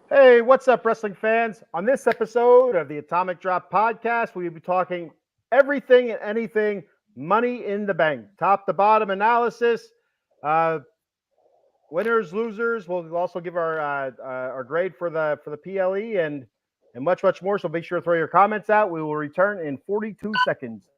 Hey, what's up, wrestling fans? On this episode of the Atomic Drop podcast, we will be talking everything and anything money in the bank, top to bottom analysis, uh, winners, losers. We'll also give our grade for the PLE and much more. So make sure to throw your comments out. We will return in 42 seconds.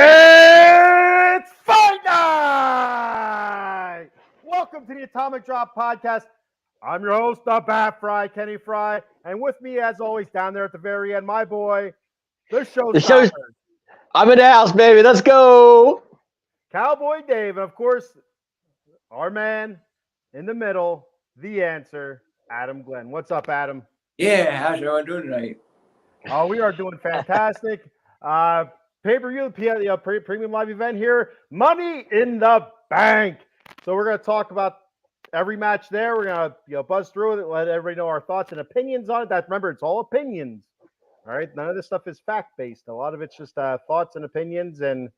It's fight night! Welcome to the Atomic Drop podcast. I'm your host, the Bat Fry, Kenny Fry, and with me, as always, down there at the very end, my boy, the show's I'm in the house, baby. Let's go. Cowboy Dave, and of course, our man in the middle, the answer, Adam Glenn. What's up, Adam? Yeah, how's everyone doing tonight? Oh, we are doing fantastic. Pay-per-view, premium live event here, Money in the Bank. So we're going to talk about every match there. We're going to buzz through it, let everybody know our thoughts and opinions on it. Remember, it's all opinions. All right, none of this stuff is fact-based. A lot of it's just thoughts and opinions, and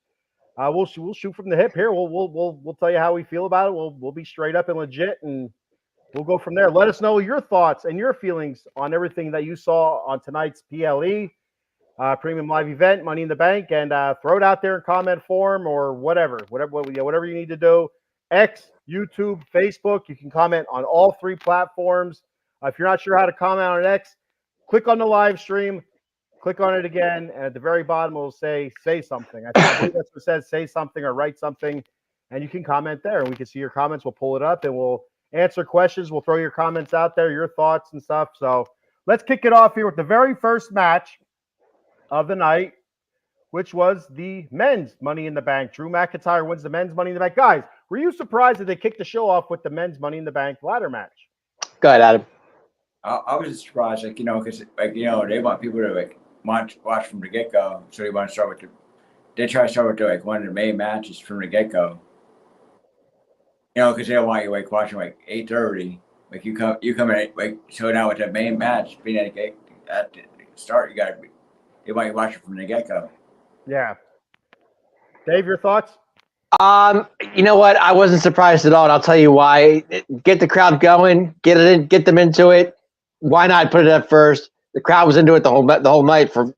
we'll shoot from the hip here. We'll tell you how we feel about it. We'll be straight up and legit, and we'll go from there. Let us know your thoughts and your feelings on everything that you saw on tonight's PLE. Premium live event, Money in the Bank, and throw it out there in comment form or whatever you need to do. X, YouTube, Facebook. You can comment on all three platforms. If you're not sure how to comment on X, click on the live stream, click on it again, and at the very bottom it will say something. I think that's what it says, say something or write something, and you can comment there, and we can see your comments. We'll pull it up, and we'll answer questions. We'll throw your comments out there, your thoughts and stuff. So let's kick it off here with the very first match of the night, which was the men's Money in the Bank. Drew McIntyre wins the men's Money in the Bank. Guys, were you surprised that they kicked the show off with the men's Money in the Bank ladder match? Go ahead, Adam. I was surprised, because they want people to watch from the get go, so they want to start with they try to start with one of the main matches from the get go. Because they don't want you watching 8:30. You come in so now with the main match being at the start, they want you watching from the get go. Yeah. Dave, your thoughts? You know what? I wasn't surprised at all, and I'll tell you why. Get the crowd going, get them into it. Why not put it at first? The crowd was into it the whole night from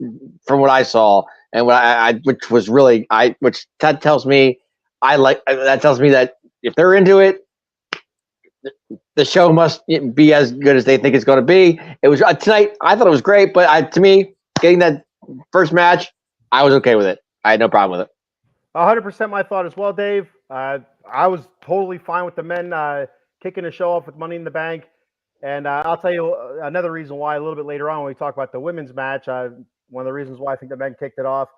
what I saw, and which that tells me that if they're into it, the show must be as good as they think it's going to be. It was tonight. I thought it was great, but to me, getting that first match, I was okay with it. I had no problem with it. 100% my thought as well, Dave. I was totally fine with the men kicking the show off with Money in the Bank. And I'll tell you another reason why a little bit later on when we talk about the women's match. One of the reasons why I think the men kicked it off.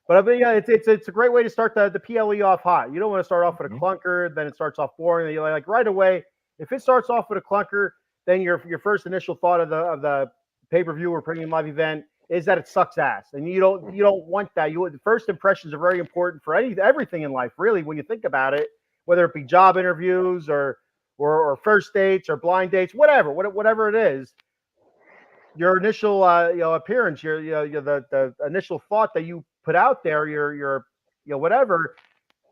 But I mean, it's a great way to start the PLE off hot. You don't want to start off with a clunker, then it starts off boring. You're like right away. If it starts off with a clunker, then your first initial thought of the pay-per-view or premium live event is that it sucks ass, and you don't want that. The first impressions are very important for everything in life, really, when you think about it. Whether it be job interviews or first dates or blind dates, whatever it is, your initial appearance, the initial thought that you put out there, your whatever,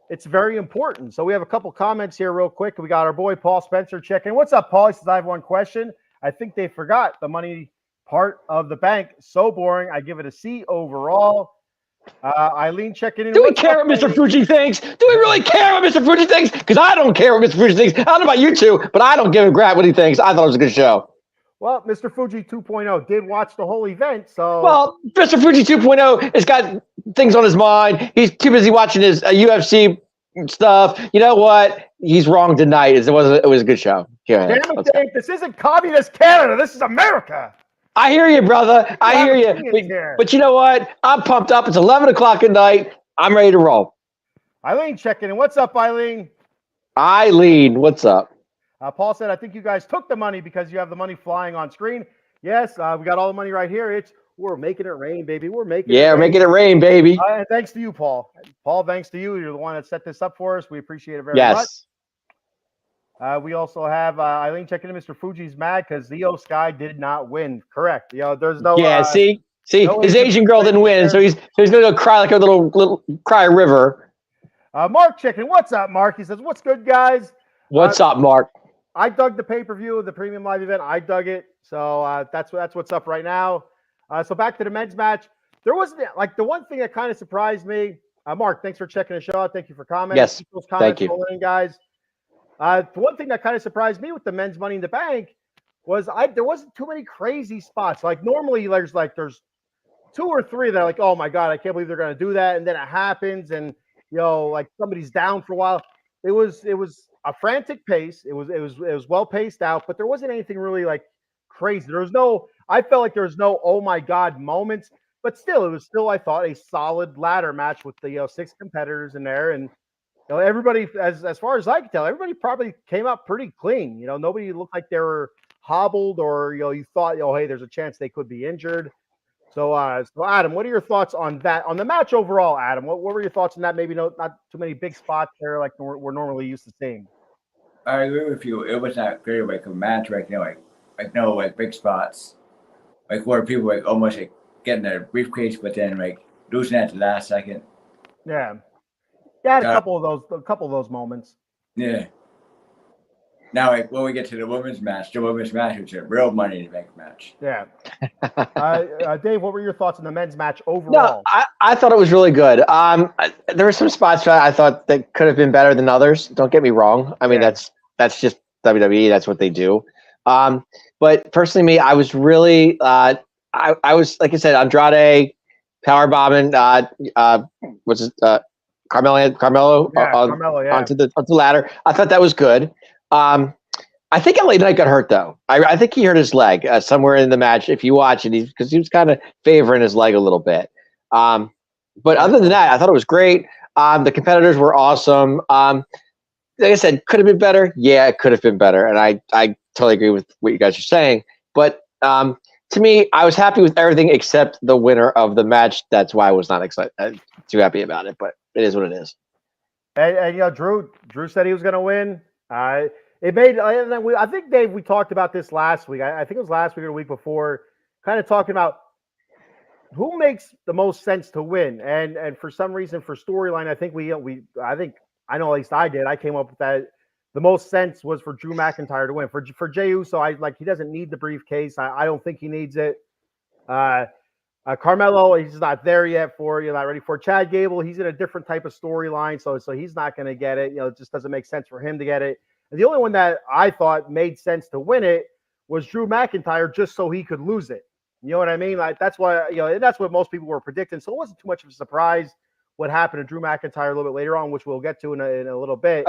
it's very important. So we have a couple comments here real quick. We got our boy Paul Spencer checking. What's up, Paul? He says, I have one question. I think they forgot the money part of the bank. So boring. I give it a C overall. Eileen checking in. Do we care what Mr. Fuji thinks? Do we really care what Mr. Fuji thinks? Because I don't care what Mr. Fuji thinks. I don't know about you two, but I don't give a crap what he thinks. I thought it was a good show. Well, Mr. Fuji 2.0 did watch the whole event, so... Well, Mr. Fuji 2.0 has got things on his mind. He's too busy watching his UFC stuff. You know what? He's wrong tonight. It was a good show. Yeah, damn it, Dave. This isn't communist Canada. This is America. I hear you, brother. I hear you. Opinions here. But you know what? I'm pumped up. It's 11 o'clock at night. I'm ready to roll. Eileen checking in. What's up, Eileen? Eileen, what's up? Paul said, I think you guys took the money because you have the money flying on screen. Yes, we got all the money right here. We're making it rain, baby. We're making Yeah, it rain. making it rain, baby. And thanks to you, Paul. Paul, thanks to you. You're the one that set this up for us. We appreciate it very much. Yes. We also have Eileen checking in. Mr. Fuji's mad because Io Sky did not win. Correct. There's no. Yeah, see, no his Asian girl didn't win, so he's gonna go cry like a little cry river. Mark checking. What's up, Mark? He says, "What's good, guys? What's up, Mark?" I dug the pay-per-view of the premium live event. I dug it. So that's what's up right now. So back to the men's match. There wasn't like the one thing that kind of surprised me. Mark, thanks for checking the show out. Thank you for commenting. Yes, Keep those comments thank you. rolling in, guys. The one thing that kind of surprised me with the men's Money in the Bank was there wasn't too many crazy spots. Like normally there's 2 or 3 that are like, oh my God, I can't believe they're gonna do that. And then it happens and like somebody's down for a while. It was a frantic pace. It was well paced out, but there wasn't anything really like crazy. I felt like there was no oh my God moments, but still, it was still, I thought, a solid ladder match with the 6 competitors in there. And everybody, as far as I can tell, everybody probably came out pretty clean. Nobody looked like they were hobbled or you thought, hey, there's a chance they could be injured. So Adam, what are your thoughts on that? On the match overall, Adam, what were your thoughts on that? Maybe not too many big spots there like we're normally used to seeing. I agree with you. It was not great like a match, like like big spots, like where people almost getting their briefcase, but then losing at the last second. Yeah, had a couple of those moments. Yeah. Now, when we get to the women's match is a real Money in the Bank match. Yeah. Dave, what were your thoughts on the men's match overall? No, I thought it was really good. There were some spots that I thought that could have been better than others. Don't get me wrong. I mean, that's just WWE. That's what they do. But personally, I was really, I was, like I said, Andrade, powerbombing, Carmelo, onto the ladder. I thought that was good. I think LA Knight got hurt though. I think he hurt his leg somewhere in the match. If you watch it, because he was kind of favoring his leg a little bit. But other than that, I thought it was great. The competitors were awesome. Like I said, could have been better. Yeah, it could have been better, and I totally agree with what you guys are saying. But to me, I was happy with everything except the winner of the match. That's why I was not too happy about it. But it is what it is. And Drew said he was going to win. It made. I think, Dave, we talked about this last week. I think it was last week or the week before, kind of talking about who makes the most sense to win. And for some reason, for storyline, I think I know at least I did. I came up with that. The most sense was for Drew McIntyre to win. For Jey Uso, he doesn't need the briefcase. I don't think he needs it. Carmelo, he's not there yet not ready for Chad Gable. He's in a different type of storyline, so he's not going to get it. It just doesn't make sense for him to get it. And the only one that I thought made sense to win it was Drew McIntyre, just so he could lose it. You know what I mean? Like that's why that's what most people were predicting. So it wasn't too much of a surprise what happened to Drew McIntyre a little bit later on, which we'll get to in a little bit.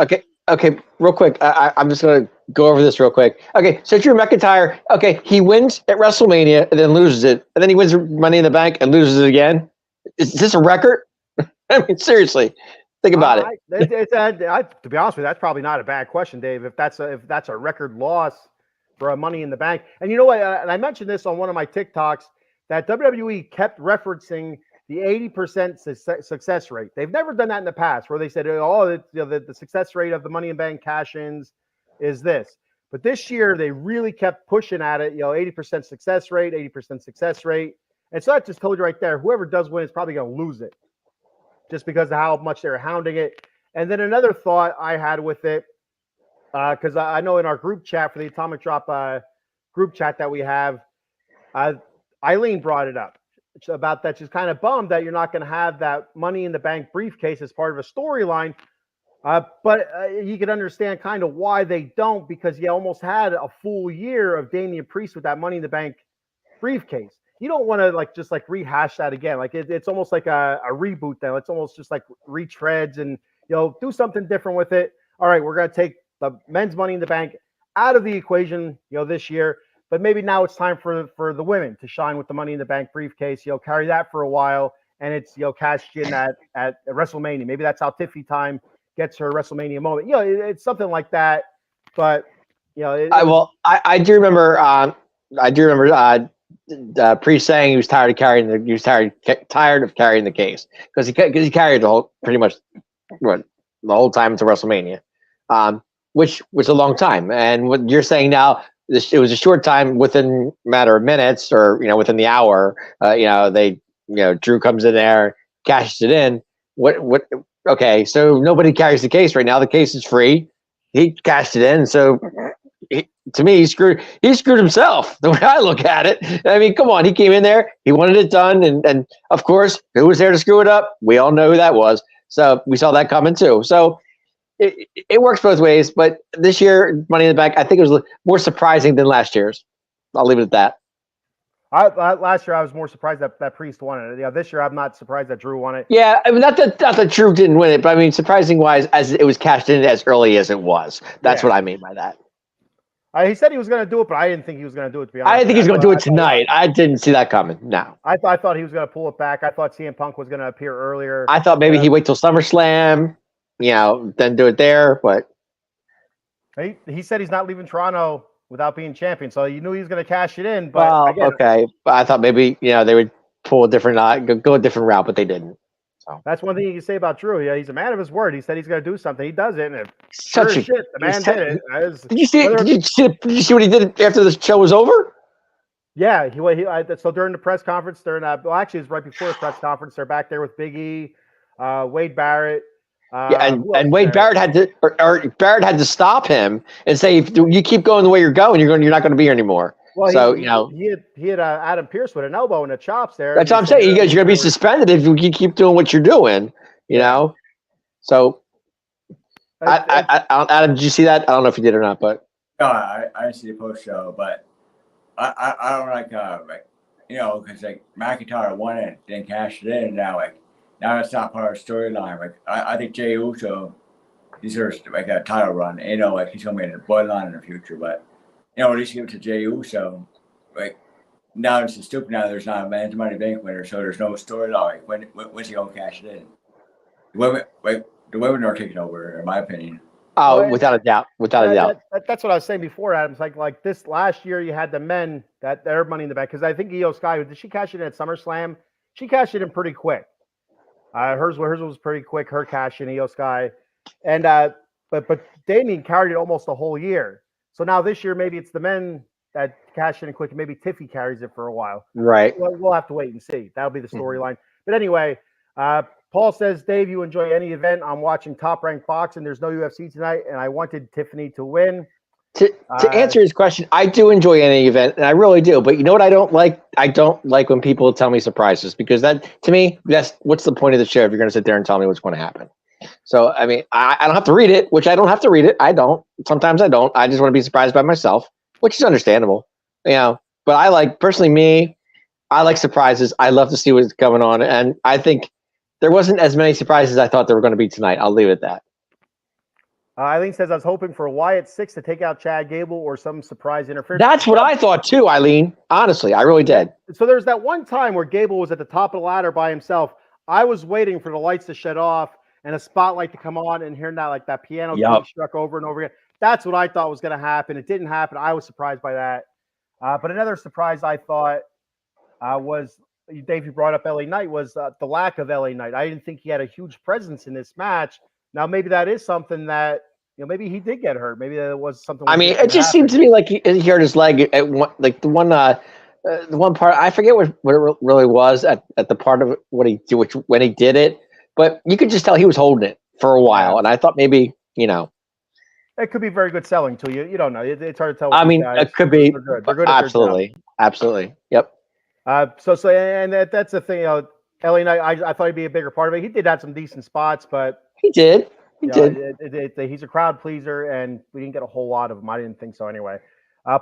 Okay, real quick. I'm just going to go over this real quick. Okay, so Drew McIntyre, he wins at WrestleMania and then loses it. And then he wins Money in the Bank and loses it again. Is this a record? I mean, seriously, think about it. To be honest with you, that's probably not a bad question, Dave, if that's a record loss for a Money in the Bank. And you know what? And I mentioned this on one of my TikToks, that WWE kept referencing the 80% success rate. They've never done that in the past where they said, the success rate of the Money in Bank cash-ins is this. But this year, they really kept pushing at it, 80% success rate, 80% success rate. And so that just told you right there, whoever does win is probably going to lose it just because of how much they're hounding it. And then another thought I had with it, because I know in our group chat for the Atomic Drop group chat that we have, Eileen brought it up. About that, she's kind of bummed that you're not going to have that Money in the Bank briefcase as part of a storyline. But you can understand kind of why they don't, because you almost had a full year of Damian Priest with that Money in the Bank briefcase. You don't want to just rehash that again. It's almost like a reboot then. It's almost just like retreads and do something different with it. All right, we're going to take the men's Money in the Bank out of the equation, this year. but maybe now it's time for the women to shine with the Money in the Bank briefcase. Carry that for a while, and it's cashed in at WrestleMania. Maybe that's how Tiffany time gets her WrestleMania moment. It's something like that. But I do remember. Priest saying he was tired of carrying the case because he carried pretty much the whole time to WrestleMania, which was a long time. And what you're saying now, it was a short time, within a matter of minutes, or within the hour. Drew comes in there, cashes it in. What? Okay, so nobody carries the case right now. The case is free. He cashed it in, so. To me, he screwed himself. The way I look at it, I mean, come on, he came in there, he wanted it done, and of course, who was there to screw it up? We all know who that was. So we saw that coming too. So it works both ways. But this year, Money in the Bank, I think it was more surprising than last year's. I'll leave it at that. Last year, I was more surprised that Priest won it. This year, I'm not surprised that Drew won it. Yeah, I mean, not that Drew didn't win it, but I mean, surprising wise, as it was cashed in as early as it was. That's what I mean by that. He said he was going to do it, but I didn't think he was going to do it, to be honest. I didn't think he was going to do it tonight. I didn't see that coming. No. I thought he was going to pull it back. I thought CM Punk was going to appear earlier. I thought maybe he'd wait till SummerSlam, then do it there. But he said he's not leaving Toronto without being champion, so you knew he was going to cash it in. But okay. But I thought maybe they would pull a different, go a different route, but they didn't. So that's one thing you can say about Drew. Yeah, he's a man of his word. He said he's going to do something. He does it, and such a shit, the man did it. Did you see? Did you see what he did after the show was over? Yeah, so during the press conference, actually, it was right before the press conference. They're back there with Big E, Wade Barrett. And Wade Barrett had to, or Barrett had to stop him and say, if you keep going the way you're going, you're not going to be here anymore. Well, so he had Adam Pearce with an elbow and the chops there. That's what I'm saying. You guys, you're going to be suspended if you keep doing what you're doing. So. Adam, did you see that? I don't know if you did or not, but. No, I didn't see the post show, but I don't because McIntyre won it, then cashed it in, and now that's not part of the storyline. I think Jey Uso deserves a title run. He's going to be in the bloodline in the future, but. At least give it to Jey Uso. Now it's stupid. Now there's not a man's Money Bank winner, so there's no storyline. When's he gonna cash it in? The women are taking over, in my opinion. Oh, without a doubt, That's what I was saying before, Adam. It's like this last year, you had the men that their Money in the Bank, because I think Io Sky, did she cash it in at SummerSlam? She cashed it in pretty quick. Hers was pretty quick. Her cash in, Io Sky, and but Damien carried it almost a whole year. So now this year, maybe it's the men that cash in quick. Maybe Tiffy carries it for a while. Right. We'll have to wait and see. That'll be the storyline. But anyway, Paul says, Dave, you enjoy any event. I'm watching Top Rank Boxing. There's no UFC tonight, and I wanted Tiffany to win. To answer his question, I do enjoy any event, and I really do. But you know what I don't like? I don't like when people tell me surprises, because that, to me, what's the point of the show if you're going to sit there and tell me what's going to happen? So, I mean, I don't have to read it, which I don't have to read it. I don't. Sometimes I don't. I just want to be surprised by myself, which is understandable. But I like surprises. I love to see what's going on. And I think there wasn't as many surprises I thought there were going to be tonight. I'll leave it at that. Eileen says, I was hoping for a Wyatt 6 to take out Chad Gable or some surprise interference. That's what I thought too, Eileen. Honestly, I really did. So there's that one time where Gable was at the top of the ladder by himself. I was waiting for the lights to shut off and a spotlight to come on and hearing that piano being struck over and over again. That's what I thought was going to happen. It didn't happen. I was surprised by that. But another surprise I thought was, Dave, you brought up LA Knight, was the lack of LA Knight. I didn't think he had a huge presence in this match. Now, maybe that is something that, maybe he did get hurt. Maybe that was something. I mean, it just seemed to me like he hurt his leg at the one part. I forget what it really was at the part of what he did, when he did it. But you could just tell he was holding it for a while, and I thought maybe, it could be very good selling too. You don't know. It's hard to tell. I mean, it could be. They're good. Absolutely. Yep. So and that's the thing. LA Knight, I thought he'd be a bigger part of it. He did have some decent spots, but he did. He's a crowd pleaser, and we didn't get a whole lot of him. I didn't think so anyway.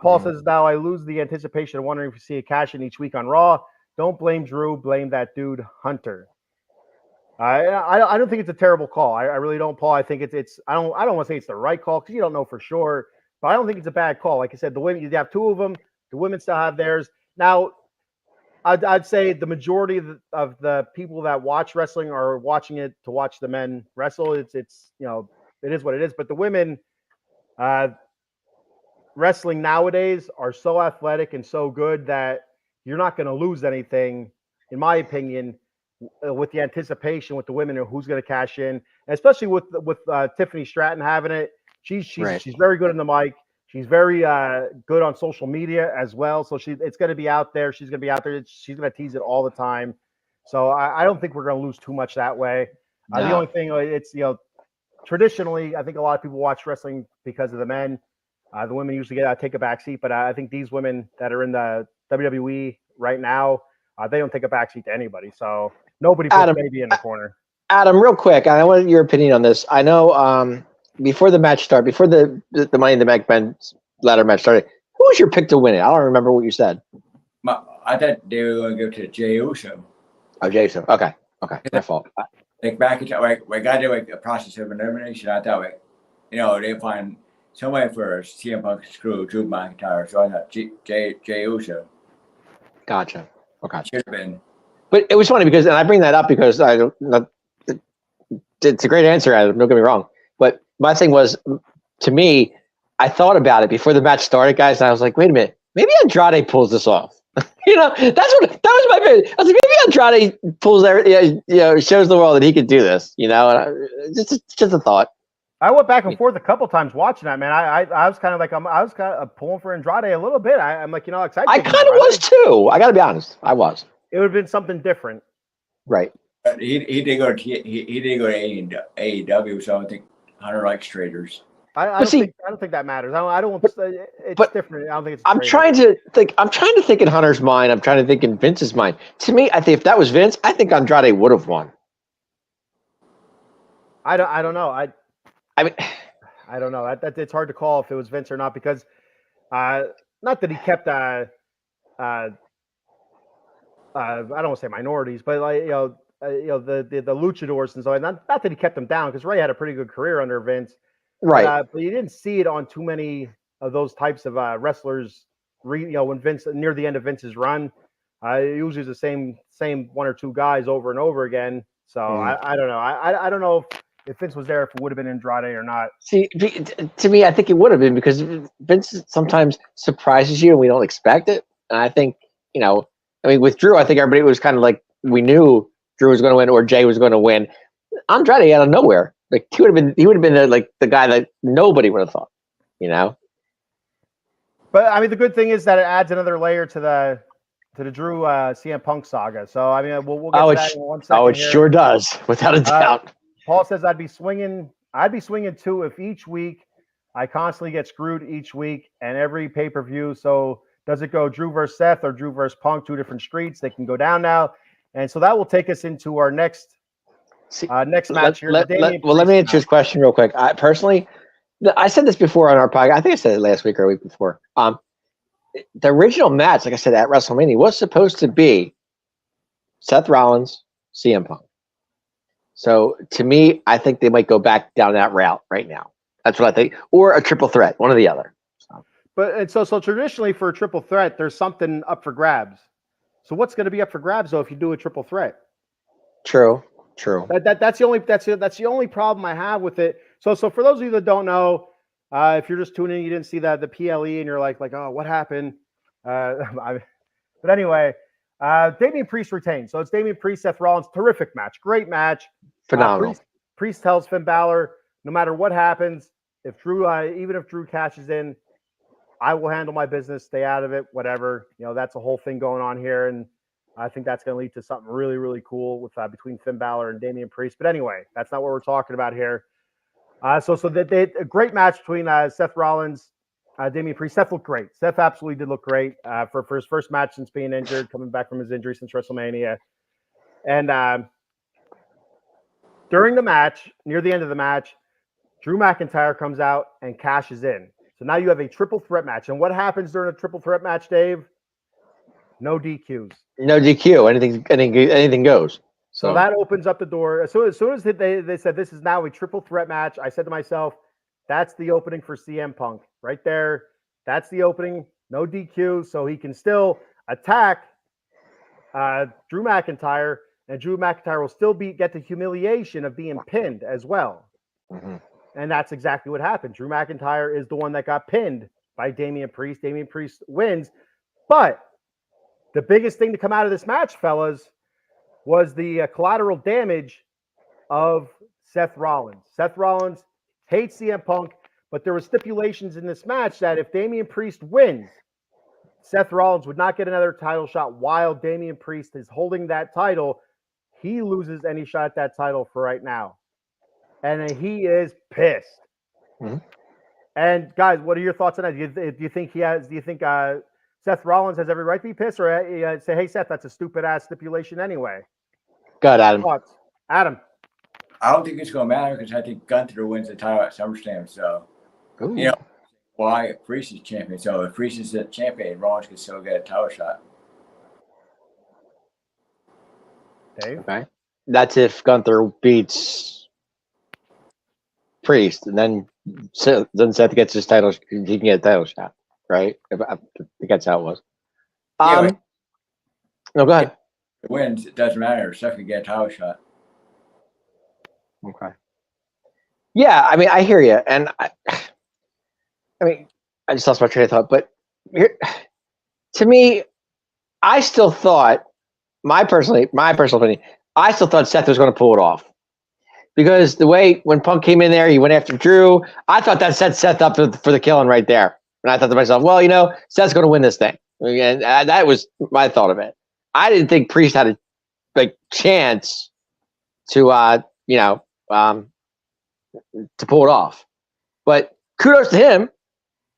Paul says, now I lose the anticipation of wondering if we see a cash in each week on Raw. Don't blame Drew. Blame that dude, Hunter. I don't think it's a terrible call. I really don't, Paul. I think it's I don't want to say it's the right call because you don't know for sure, but I don't think it's a bad call. Like I said, the women, you have two of them. The women still have theirs. Now, I'd say the majority of the people that watch wrestling are watching it to watch the men wrestle. It's it is what it is. But the women wrestling nowadays are so athletic and so good that you're not going to lose anything, in my opinion, with the anticipation with the women and who's going to cash in, and especially with Tiffany Stratton having it. She's very good in the mic. She's very good on social media as well. So it's going to be out there. She's going to be out there. She's going to tease it all the time. So I don't think we're going to lose too much that way. No. The only thing it's traditionally, I think a lot of people watch wrestling because of the men. The women usually take a back seat, but I think these women that are in the WWE right now, they don't take a back seat to anybody. So nobody puts baby in the corner. Adam, real quick, I want your opinion on this. I know before the match started, before the Money in the Bank men's ladder match started, who was your pick to win it? I don't remember what you said. I thought they were going to go to Jey Uso. Oh, Jey Uso. Okay, my fault. Like back in we got to a process of elimination. I thought they find some way for CM Punk to screw Drew McIntyre. So I thought Jey Uso. Gotcha. Okay. Should have been. But it was funny because, and I bring that up because it's a great answer, Adam. Don't get me wrong. But my thing was, to me, I thought about it before the match started, guys, and I was like, wait a minute, maybe Andrade pulls this off. That was my favorite. I was like, maybe Andrade pulls shows the world that he could do this, and just a thought. I went back and forth a couple times watching that, man. I was kind of like, I was kind of pulling for Andrade a little bit. I'm like, excited. I kind of was too. I got to be honest. I was. It would have been something different. Right. He did go to AEW, so I think Hunter likes traders. I don't think that matters. I don't want. It's different. I don't think it's. I'm trying to think in Hunter's mind. I'm trying to think in Vince's mind. To me, I think if that was Vince, I think Andrade would have won. I don't know. I mean, I don't know. It's hard to call if it was Vince or not because, not that he kept I don't want to say minorities, but the luchadors and so on. Not that he kept them down because Ray had a pretty good career under Vince. Right. But you didn't see it on too many of those types of wrestlers. When Vince near the end of Vince's run, usually the same one or two guys over and over again. So I don't know. I don't know if Vince was there, if it would have been Andrade or not. See, to me, I think it would have been because Vince sometimes surprises you and we don't expect it. And I think with Drew, I think everybody was kind of like we knew Drew was going to win or Jay was going to win. Andrade out of nowhere. Like he would have been like the guy that nobody would have thought, But I mean, the good thing is that it adds another layer to the Drew CM Punk saga. So I mean, we'll get to that in 1 second. Oh, it sure does, without a doubt. Paul says I'd be swinging too if each week I constantly get screwed each week and every pay-per-view. So does it go Drew versus Seth or Drew versus Punk? Two different streets. They can go down now, and so that will take us into our next match here. Let me answer this question real quick. I personally, I said this before on our podcast. I think I said it last week or a week before. The original match, like I said, at WrestleMania was supposed to be Seth Rollins, CM Punk. So to me, I think they might go back down that route right now. That's what I think, or a triple threat, one or the other. But so traditionally for a triple threat, there's something up for grabs. So what's going to be up for grabs though if you do a triple threat? True. That's the only problem I have with it. So for those of you that don't know, if you're just tuning in, you didn't see the PLE, and you're like, oh, what happened? But anyway, Damian Priest retained. So it's Damian Priest, Seth Rollins, terrific match, great match, phenomenal. Priest tells Finn Balor, no matter what happens, even if Drew cashes in, I will handle my business, stay out of it, whatever. That's a whole thing going on here, and I think that's going to lead to something really, really cool with between Finn Balor and Damian Priest. But anyway, that's not what we're talking about here. So a great match between Seth Rollins, Damian Priest. Seth looked great. Seth absolutely did look great for his first match since being injured, coming back from his injury since WrestleMania. And during the match, near the end of the match, Drew McIntyre comes out and cashes in. So now you have a triple threat match. And what happens during a triple threat match, Dave? No DQs. No DQ. Anything goes. So that opens up the door. So as soon as they said this is now a triple threat match, I said to myself, that's the opening for CM Punk right there. That's the opening. no DQ, so he can still attack Drew McIntyre, and Drew McIntyre will still get the humiliation of being pinned as well. Mm-hmm. And that's exactly what happened. Drew McIntyre is the one that got pinned by Damian Priest. Damian Priest wins. But the biggest thing to come out of this match, fellas, was the collateral damage of Seth Rollins. Seth Rollins hates CM Punk, but there were stipulations in this match that if Damian Priest wins, Seth Rollins would not get another title shot while Damian Priest is holding that title. He loses any shot at that title for right now. And he is pissed. Mm-hmm. And guys, what are your thoughts on that? Do you think Seth Rollins has every right to be pissed, or say, hey, Seth, that's a stupid ass stipulation anyway? Go ahead, Adam. Thoughts? Adam. I don't think it's going to matter because I think Gunther wins the title at SummerSlam. So, Ooh. you know, why Priest is champion. So if Priest is the champion, Rollins can still get a title shot. Dave? Okay. That's if Gunther beats Priest, and then Seth gets his title. He can get a title shot, right? I think that's how it was. No, go ahead. If it wins, it doesn't matter. Seth can get a title shot. Okay. Yeah, I mean, I hear you, and I mean, I just lost my train of thought. But here, to me, I still thought, my personal opinion, I still thought Seth was going to pull it off because the way when Punk came in there, he went after Drew. I thought that set Seth up for the killing right there, and I thought to myself, well, Seth's going to win this thing, and that was my thought of it. I didn't think Priest had a chance to to pull it off. But kudos to him.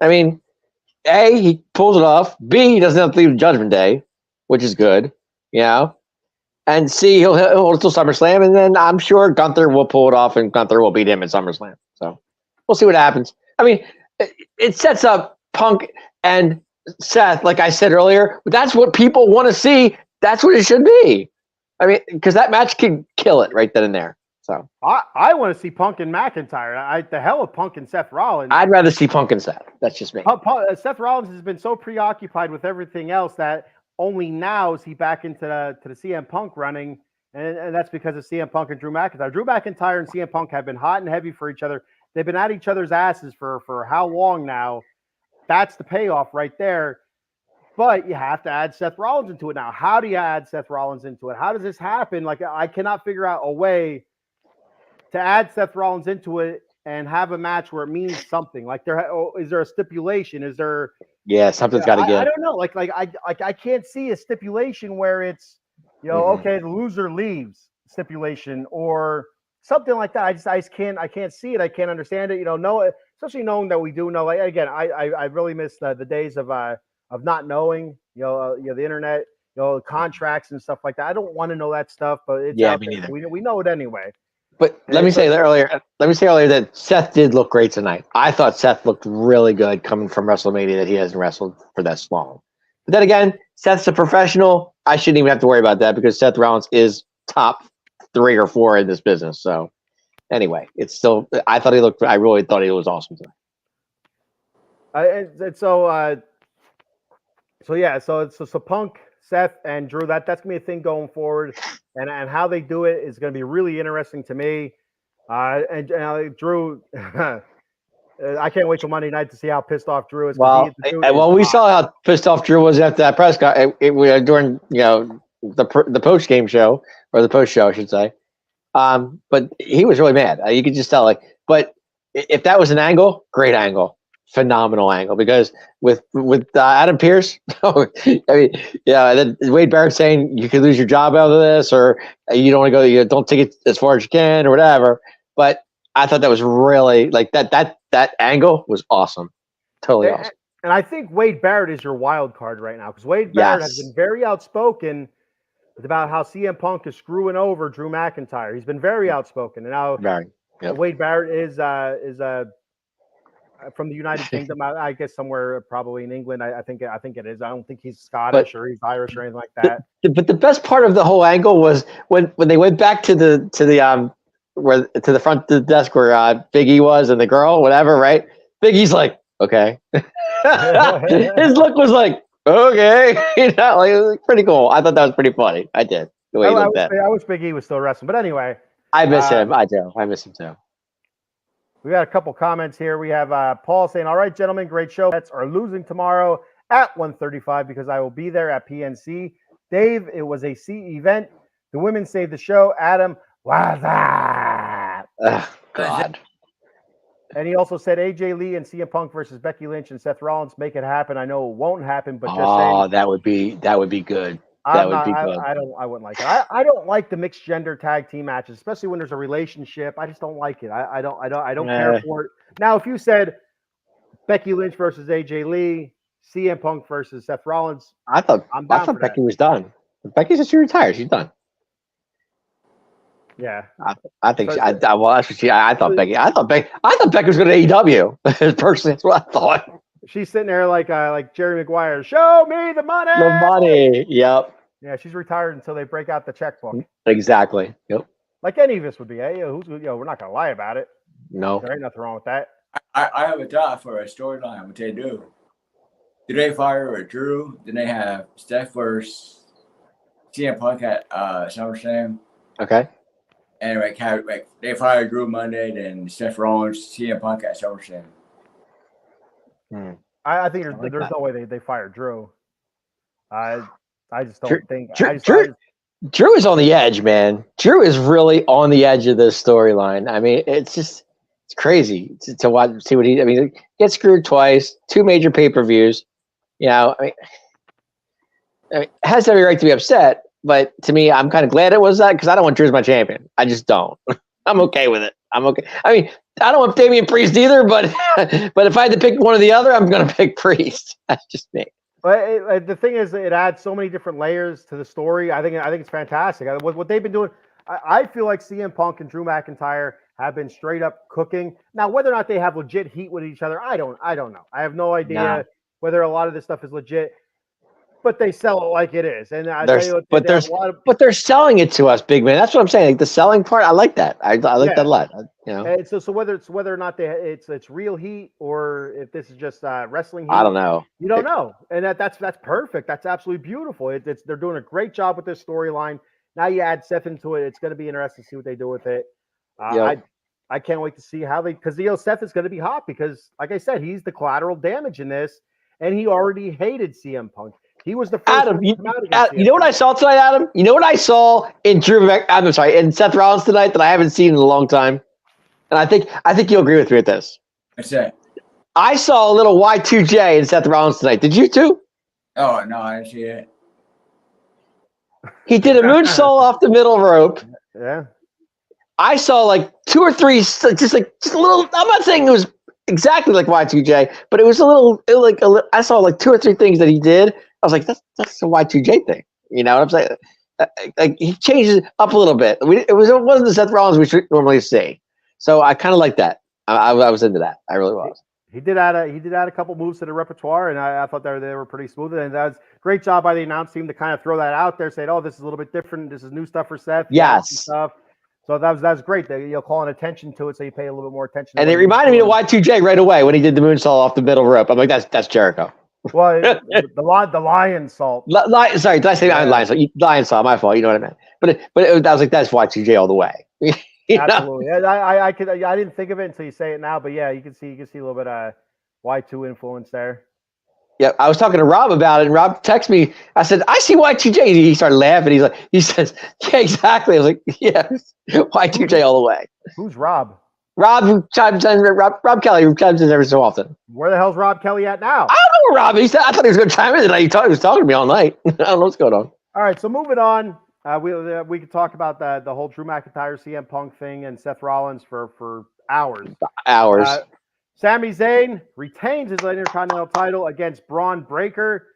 I mean, A, he pulls it off. B, he doesn't have to leave Judgment Day, which is good, And C, he'll hold it till SummerSlam, and then I'm sure Gunther will pull it off, and Gunther will beat him at SummerSlam. So we'll see what happens. I mean, it sets up Punk and Seth, like I said earlier. That's what people want to see. That's what it should be. I mean, because that match can kill it right then and there. So I want to see Punk and McIntyre. The hell with Punk and Seth Rollins. I'd rather see Punk and Seth. That's just me. Seth Rollins has been so preoccupied with everything else that only now is he back into the CM Punk running, and that's because of CM Punk and Drew McIntyre. Drew McIntyre and CM Punk have been hot and heavy for each other. They've been at each other's asses for how long now? That's the payoff right there. But you have to add Seth Rollins into it now. How do you add Seth Rollins into it? How does this happen? Like, I cannot figure out a way to add Seth Rollins into it and have a match where it means something. Like, is there a stipulation? Is there? Yeah, something's got to give. I don't know. I can't see a stipulation where it's, okay, the loser leaves stipulation or something like that. I just can't see it. I can't understand it. Especially knowing that we do know. Like, again, I really miss the days of not knowing. The internet. Contracts and stuff like that. I don't want to know that stuff, but it's me neither. We know it anyway. But let me say earlier that Seth did look great tonight. I thought Seth looked really good coming from WrestleMania that he hasn't wrestled for that long. But then again, Seth's a professional. I shouldn't even have to worry about that because Seth Rollins is top 3 or 4 in this business. So anyway, it's still. I really thought he was awesome tonight. So Punk, Seth, and Drew, that's going to be a thing going forward. And how they do it is going to be really interesting to me. And Drew, I can't wait till Monday night to see how pissed off Drew is. We saw how pissed off Drew was after that press conference during the post game show or the post show, I should say. But he was really mad. You could just tell. But if that was an angle, great angle. Phenomenal angle because with Adam Pearce, I mean, then Wade Barrett saying you could lose your job out of this, or you don't want to go, don't take it as far as you can, or whatever. But I thought that was really that angle was awesome, totally awesome. And I think Wade Barrett is your wild card right now because Wade Barrett has been very outspoken about how CM Punk is screwing over Drew McIntyre. He's been very outspoken, and now Wade Barrett is from the United Kingdom, I guess somewhere probably in England. I think it is. I don't think he's Scottish or he's Irish or anything like that. But the best part of the whole angle was when they went back to the front of the desk where Big E was and the girl, whatever, right? Big E's like, Okay. His look was like, okay, like it was pretty cool. I thought that was pretty funny. I did the way he looked at. I wish Big E was still wrestling, but anyway. I miss him. I do. I miss him too. We got a couple comments here. We have Paul saying, "All right, gentlemen, great show. Mets are losing tomorrow at 1:35 because I will be there at PNC. Dave, it was a C event. The women saved the show. Adam, what's that? God. And he also said AJ Lee and CM Punk versus Becky Lynch and Seth Rollins. Make it happen. I know it won't happen, but just saying. That would be good. That would be good. I wouldn't like it. I don't like the mixed gender tag team matches, especially when there's a relationship. I just don't like it. I don't care for it. Now, if you said Becky Lynch versus AJ Lee, CM Punk versus Seth Rollins, I thought Becky was done. Becky said she retired. She's done. Yeah, I think. That's what she. I thought Becky. I thought Becky was going to AEW. Personally, that's what I thought. She's sitting there like Jerry Maguire. Show me the money. The money. Yep. Yeah, she's retired until they break out the checkbook. Exactly. Yep. Like any of us would be. Hey, we're not gonna lie about it. No. There ain't nothing wrong with that. I have a thought for a storyline. What they do? Do they fire Drew? Then they have Steph versus CM Punk at SummerSlam. Okay. And like they fire Drew Monday, then Seth Rollins, CM Punk at SummerSlam. I think there's no way they fire Drew. I just don't think. Drew is on the edge, man. Drew is really on the edge of this storyline. I mean, it's crazy to watch, see what he get screwed twice, 2 major pay-per-views. You know, I mean, has every right to be upset, but to me, I'm kind of glad it was that because I don't want Drew as my champion. I just don't. I'm okay with it. I'm okay. I mean, I don't want Damian Priest either, but if I had to pick one or the other, I'm going to pick Priest. That's just me. But the thing is, it adds so many different layers to the story. I think it's fantastic. What they've been doing, I feel like CM Punk and Drew McIntyre have been straight up cooking. Now, whether or not they have legit heat with each other, I don't know. I have no idea whether a lot of this stuff is legit. But they sell it like it is, and they're selling it to us, big man. That's what I'm saying. Like the selling part, I like that. I like that a lot. You know. And so whether or not it's real heat or if this is just wrestling heat, I don't know. You don't know, and that's perfect. That's absolutely beautiful. They're doing a great job with this storyline. Now you add Seth into it. It's going to be interesting to see what they do with it. I can't wait to see how because Seth is going to be hot because, like I said, he's the collateral damage in this, and he already hated CM Punk. He was the first Adam. one to come out against You know what I saw tonight, Adam? You know what I saw in in Seth Rollins tonight that I haven't seen in a long time, and I think you'll agree with me with this. What's that? I saw a little Y2J in Seth Rollins tonight. Did you too? Oh no, I didn't see it. He did a moonsault off the middle rope. Yeah. I saw like 2 or 3, just a little. I'm not saying it was exactly like Y2J, but it was a little. I saw like 2 or 3 things that he did. I was like, that's a Y2J thing. You know what I'm saying? Like he changes it up a little bit. It wasn't the Seth Rollins we should normally see. So I kind of like that. I was into that. I really was. He did add a couple moves to the repertoire, and I thought they were pretty smooth. And that was a great job by the announce team to kind of throw that out there, saying, "Oh, this is a little bit different. This is new stuff for Seth." Yes. Stuff. So that was great. They calling attention to it, so you pay a little bit more attention. And it reminded me of Y2J right away when he did the moonsault off the middle rope. I'm like, that's Jericho. Well, the lion salt. Sorry, did I say lion salt? Lion salt, my fault. You know what I meant. But I was like, that's Y2J all the way. Absolutely. I didn't think of it until you say it now, but yeah, you can see a little bit of Y2 influence there. Yeah, I was talking to Rob about it, and Rob texted me. I said, "I see Y2J." He started laughing. He says, "Yeah, exactly." I was like, "Yeah, Y2J all the way." Who's Rob? Rob chimes in. Rob Kelly who chimes in every so often. Where the hell's Rob Kelly at now? I don't know where Rob. He said I thought he was going to chime in tonight. He was talking to me all night. I don't know what's going on. All right, so moving on. We could talk about the whole Drew McIntyre, CM Punk thing, and Seth Rollins for hours. Sami Zayn retains his Intercontinental title against Braun Breaker.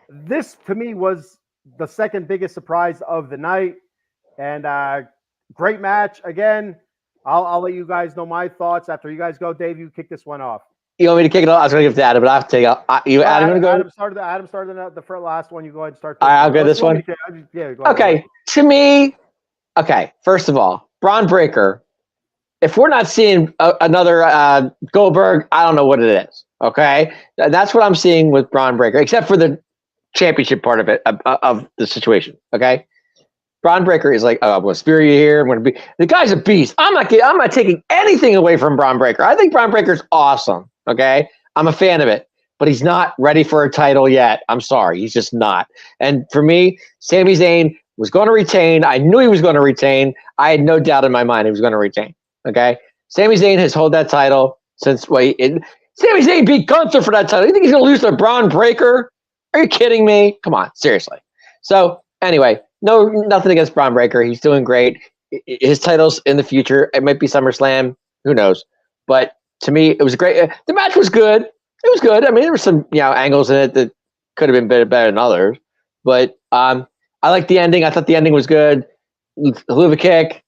This, to me, was the second biggest surprise of the night. And great match. Again, I'll let you guys know my thoughts after you guys go. Dave, you kick this one off. You want me to kick it off? I was going to give it to Adam, but I have to take it. Adam started the first last one. You go ahead and start. I'll go this one. Yeah, go okay. Ahead. To me, first of all, Braun Breaker. If we're not seeing another Goldberg, I don't know what it is. Okay, that's what I'm seeing with Braun Breaker, except for the championship part of it of the situation. Okay, Braun Breaker is like, oh, I'm going to spear you here. I'm going to be the guy's a beast. I'm not taking anything away from Braun Breaker. I think Braun Breaker's awesome. Okay, I'm a fan of it, but he's not ready for a title yet. I'm sorry, he's just not. And for me, Sami Zayn was going to retain. I knew he was going to retain. I had no doubt in my mind he was going to retain. Okay, Sami Zayn has held that title since Sami Zayn beat Gunther for that title. You think he's going to lose to Braun Breaker? Are you kidding me? Come on, seriously. So anyway, no, nothing against Braun Breaker. He's doing great. His titles in the future. It might be SummerSlam. Who knows? But to me, it was great. The match was good. It was good. I mean, there were some angles in it that could have been better than others. But I liked the ending. I thought the ending was good. Hoover kick,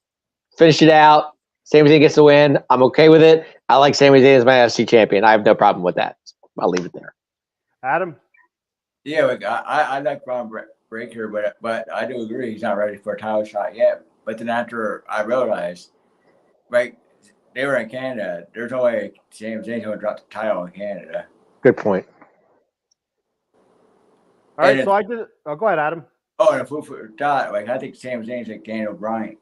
finished it out. Sami Zayn gets the win. I'm okay with it. I like Sami Zayn as my NFC champion. I have no problem with that. I'll leave it there. Adam? Yeah, like, I like Braun Breaker, but I do agree he's not ready for a title shot yet. But then after I realized, right, they were in Canada. There's no way Sami Zayn's going to drop the title in Canada. Good point. All right, so I did. Oh, go ahead, Adam. Oh, and a food for thought, like I think Sami Zayn's like Daniel Bryan.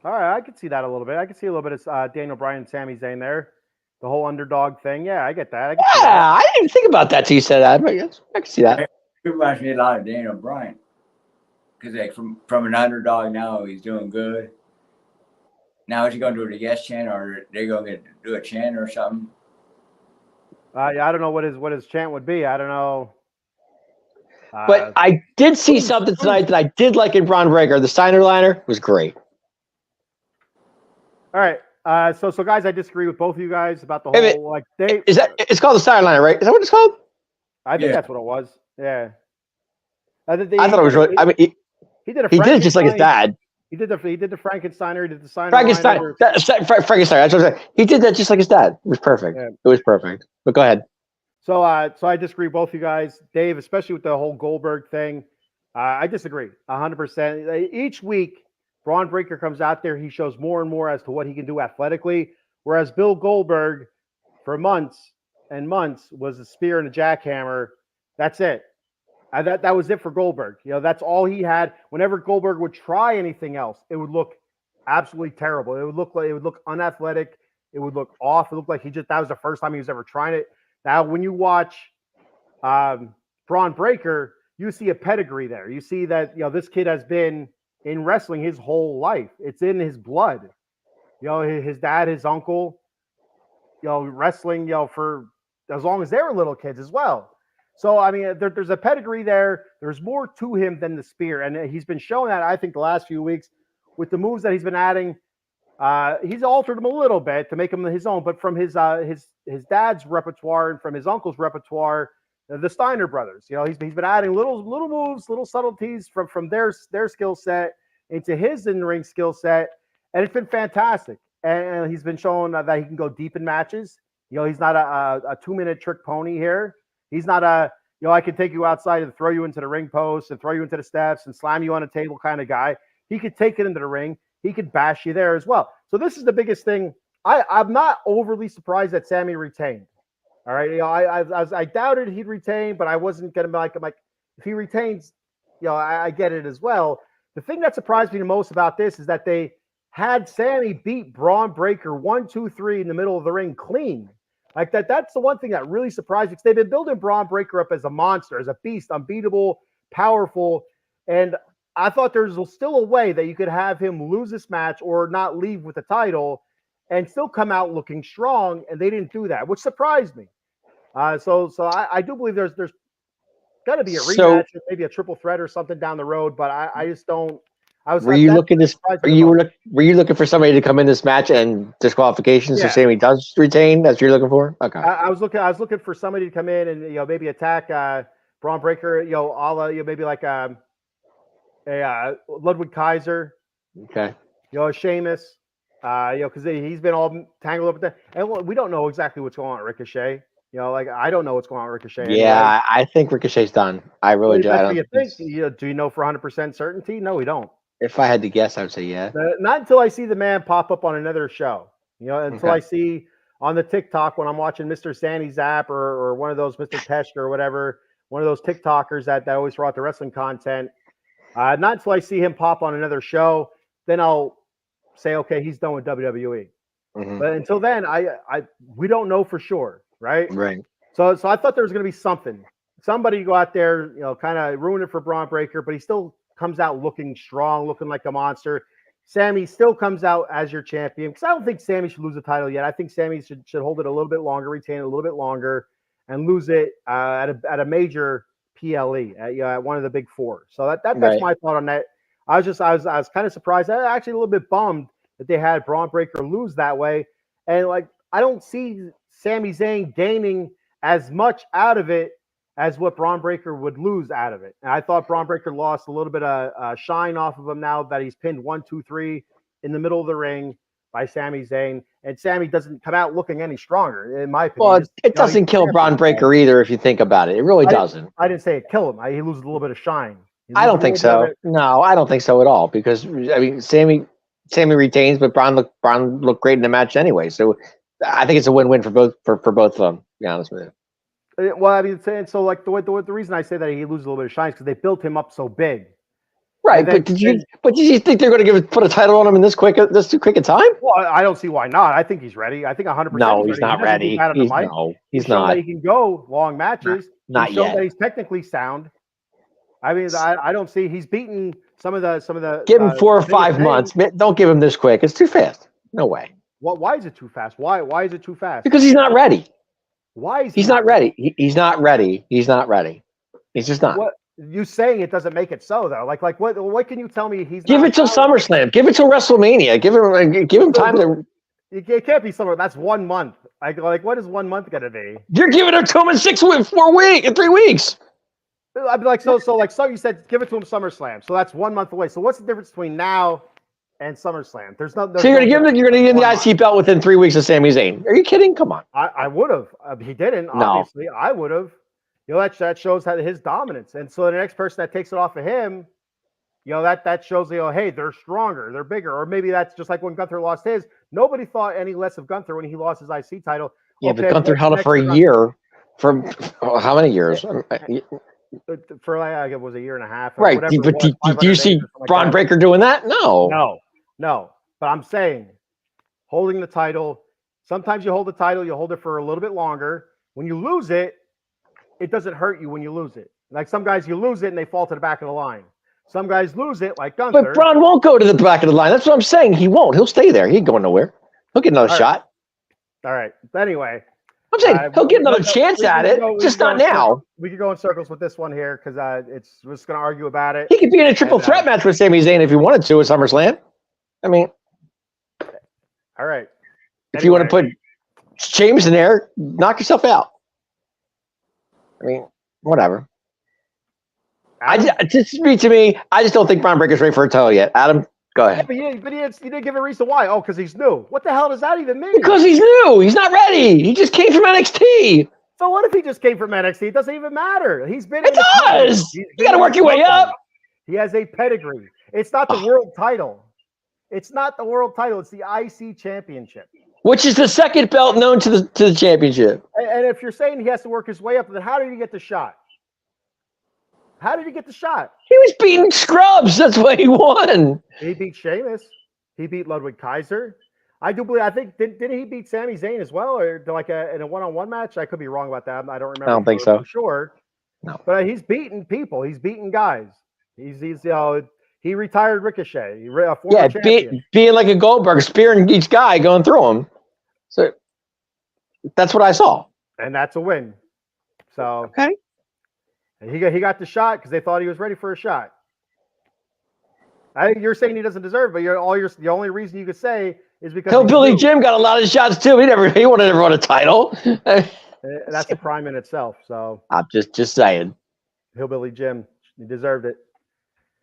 All right, I could see that a little bit. I could see a little bit of Daniel Bryan and Sami Zayn there. The whole underdog thing. Yeah, I get that. I didn't even think about that till you said that. But yes, I can see that. It reminds me a lot of Daniel Bryan. Because like from an underdog now, he's doing good. Now is he going to do the yes chant, or are they going to do a chant or something? I don't know what his chant would be. I don't know. But I did see something tonight that I did like in Braun Breaker. The Steiner liner was great. All right. So guys, I disagree with both of you guys about the whole it's called the Steiner liner, right? Is that what it's called? I think that's what it was. Yeah. I thought it was really. I mean, he did it just like his dad. He did the Frankensteiner. He did the Steiner. Frankenstein. Frankenstein. That's what I'm saying. He did that just like his dad. It was perfect. Yeah. It was perfect. But go ahead. So I disagree with both of you guys, Dave, especially with the whole Goldberg thing. I disagree 100%. Each week, Braun Breaker comes out there. He shows more and more as to what he can do athletically. Whereas Bill Goldberg, for months and months, was a spear and a jackhammer. That's it. That was it for Goldberg. That's all he had. Whenever Goldberg would try anything else, it would look absolutely terrible. It would look unathletic. It would look off. It looked like that was the first time he was ever trying it. Now, when you watch Braun Breaker, you see a pedigree there. You see that this kid has been in wrestling his whole life. It's in his blood. His dad, his uncle, wrestling, for as long as they were little kids as well. So, I mean, there's a pedigree there. There's more to him than the spear. And he's been showing that, I think, the last few weeks with the moves that he's been adding. He's altered them a little bit to make them his own, but from his dad's repertoire and from his uncle's repertoire, the Steiner brothers, he's been adding little moves, little subtleties from their skill set into his in-ring skill set, and it's been fantastic. And he's been showing that he can go deep in matches. He's not a 2-minute trick pony here. He's not I can take you outside and throw you into the ring post and throw you into the steps and slam you on a table kind of guy. He could take it into the ring. He could bash you there as well. So this is the biggest thing. I'm not overly surprised that Sami retained. All right. I doubted he'd retain, but I wasn't going to like if he retains, I get it as well. The thing that surprised me the most about this is that they had Sami beat Braun Breaker 1, 2, 3 in the middle of the ring clean. Like that. That's the one thing that really surprised me because they've been building Braun Breaker up as a monster, as a beast, unbeatable, powerful. And I thought there's still a way that you could have him lose this match or not leave with the title and still come out looking strong. And they didn't do that, which surprised me. So I do believe there's got to be a rematch, maybe a triple threat or something down the road. But I just don't. Were you looking for somebody to come in this match and disqualifications? So Sami does retain. That's what you're looking for. Okay. I was looking for somebody to come in and maybe attack Braun Breaker. A la maybe like a Ludwig Kaiser. Okay. Sheamus. Because he's been all tangled up with that, and we don't know exactly what's going on at Ricochet. I don't know what's going on with Ricochet. Yeah, I think Ricochet's done. I really do. Do you know for 100% certainty? No, we don't. If I had to guess, I would say yeah. Not until I see the man pop up on another show. Until I see on the TikTok when I'm watching Mr. Sandy's app or one of those Mr. Tesh or whatever, one of those TikTokers that always throw out the wrestling content. Not until I see him pop on another show, then I'll say, okay, he's done with WWE. Mhm. But until then, we don't know for sure, right? Right. So I thought there was going to be something. Somebody go out there, kind of ruin it for Braun Breaker, but he still comes out looking strong, looking like a monster. Sammy still comes out as your champion because I don't think Sammy should lose the title yet. I think Sammy should hold it a little bit longer, retain it a little bit longer, and lose it at a major PLE at one of the big four. So that's Right. my thought on that. I was kind of surprised. I was actually a little bit bummed that they had Braun Breaker lose that way, and like I don't see Sami Zayn gaining as much out of it as what Braun Breaker would lose out of it. And I thought Braun Breaker lost a little bit of shine off of him now that he's pinned 1, 2, 3 in the middle of the ring by Sami Zayn. And Sami doesn't come out looking any stronger, in my opinion. Well, it doesn't kill Braun Breaker either if you think about it. It really doesn't. I didn't say it kill him. He loses a little bit of shine. I don't think so. No, I don't think so at all because, I mean, Sammy retains, but Braun looked great in the match anyway. So I think it's a win-win for both of them, to be honest with you. Well, I mean, so like the reason I say that he loses a little bit of shine is because they built him up so big. Right, but did you think they're going to put a title on him in this too quick a time? Well, I don't see why not. I think he's ready. I think 100%. No, he's not ready. He's not. That he can go long matches. Not he's shown yet. that he's technically sound. I mean, I don't see he's beaten some of the. Give him 4 or 5 months. Don't give him this quick. It's too fast. No way. Why is it too fast? Why is it too fast? Because he's not ready. Why is he's not ready? He's not ready. He's not ready. He's just not. What you saying it doesn't make it so though? Like what can you tell me he's give it till SummerSlam. Give it till WrestleMania. Give him time to. It can't be summer. That's 1 month. Like what is 1 month gonna be? You're giving it to him in 4 weeks, in 3 weeks. I'd be like so you said give it to him SummerSlam. So that's 1 month away. So what's the difference between now and SummerSlam? There's no. So you're gonna give him the IC belt within 3 weeks of Sami Zayn? Are you kidding? Come on. I would have. He didn't. No. Obviously, I would have. That shows his dominance. And so the next person that takes it off of him, that shows hey, they're stronger, they're bigger, or maybe that's just like when Gunther lost his. Nobody thought any less of Gunther when he lost his IC title. Yeah, but Gunther held it for a year. For how many years? For like it was a year and a half. Right, but do you see Braun Breaker doing that? No. But I'm saying, holding the title. Sometimes you hold the title, you hold it for a little bit longer. When you lose it, it doesn't hurt you when you lose it. Like some guys, you lose it and they fall to the back of the line. Some guys lose it, like Gunther. But Braun won't go to the back of the line. That's what I'm saying. He won't. He'll stay there. He ain't going nowhere. He'll get another shot. All right. But anyway. I'm saying he'll get another chance at it, just not now. We could go in circles with this one here because we're just going to argue about it. He could be in a triple threat match with Sami Zayn if he wanted to at SummerSlam. I mean. All right. If you want to put James in there, knock yourself out. I mean, whatever. To me, I just don't think Braun Breaker's ready for a title yet. Adam, go ahead. Yeah, but you didn't give a reason why. Oh, because he's new. What the hell does that even mean? Because he's new. He's not ready. He just came from NXT. So what if he just came from NXT? It doesn't even matter. He's been. It does. You got to work your way up. He has a pedigree. It's not the world title. It's not the world title. It's the IC championship. Which is the second belt known to the championship. And if you're saying he has to work his way up, then how did he get the shot? How did he get the shot? He was beating scrubs. That's why he won. He beat Sheamus. He beat Ludwig Kaiser. I think didn't he beat Sami Zayn as well, or like in a one-on-one match? I could be wrong about that. I don't remember. I don't think so. For sure. No. But he's beaten people. He's beaten guys. He retired Ricochet. Being like a Goldberg, spearing each guy, going through him. So that's what I saw. And that's a win. So okay. He got the shot because they thought he was ready for a shot. I think you're saying he doesn't deserve, but the only reason you could say is because Hillbilly Jim got a lot of shots too. He wanted to run a title. That's a crime in itself. So I'm just saying. Hillbilly Jim, he deserved it.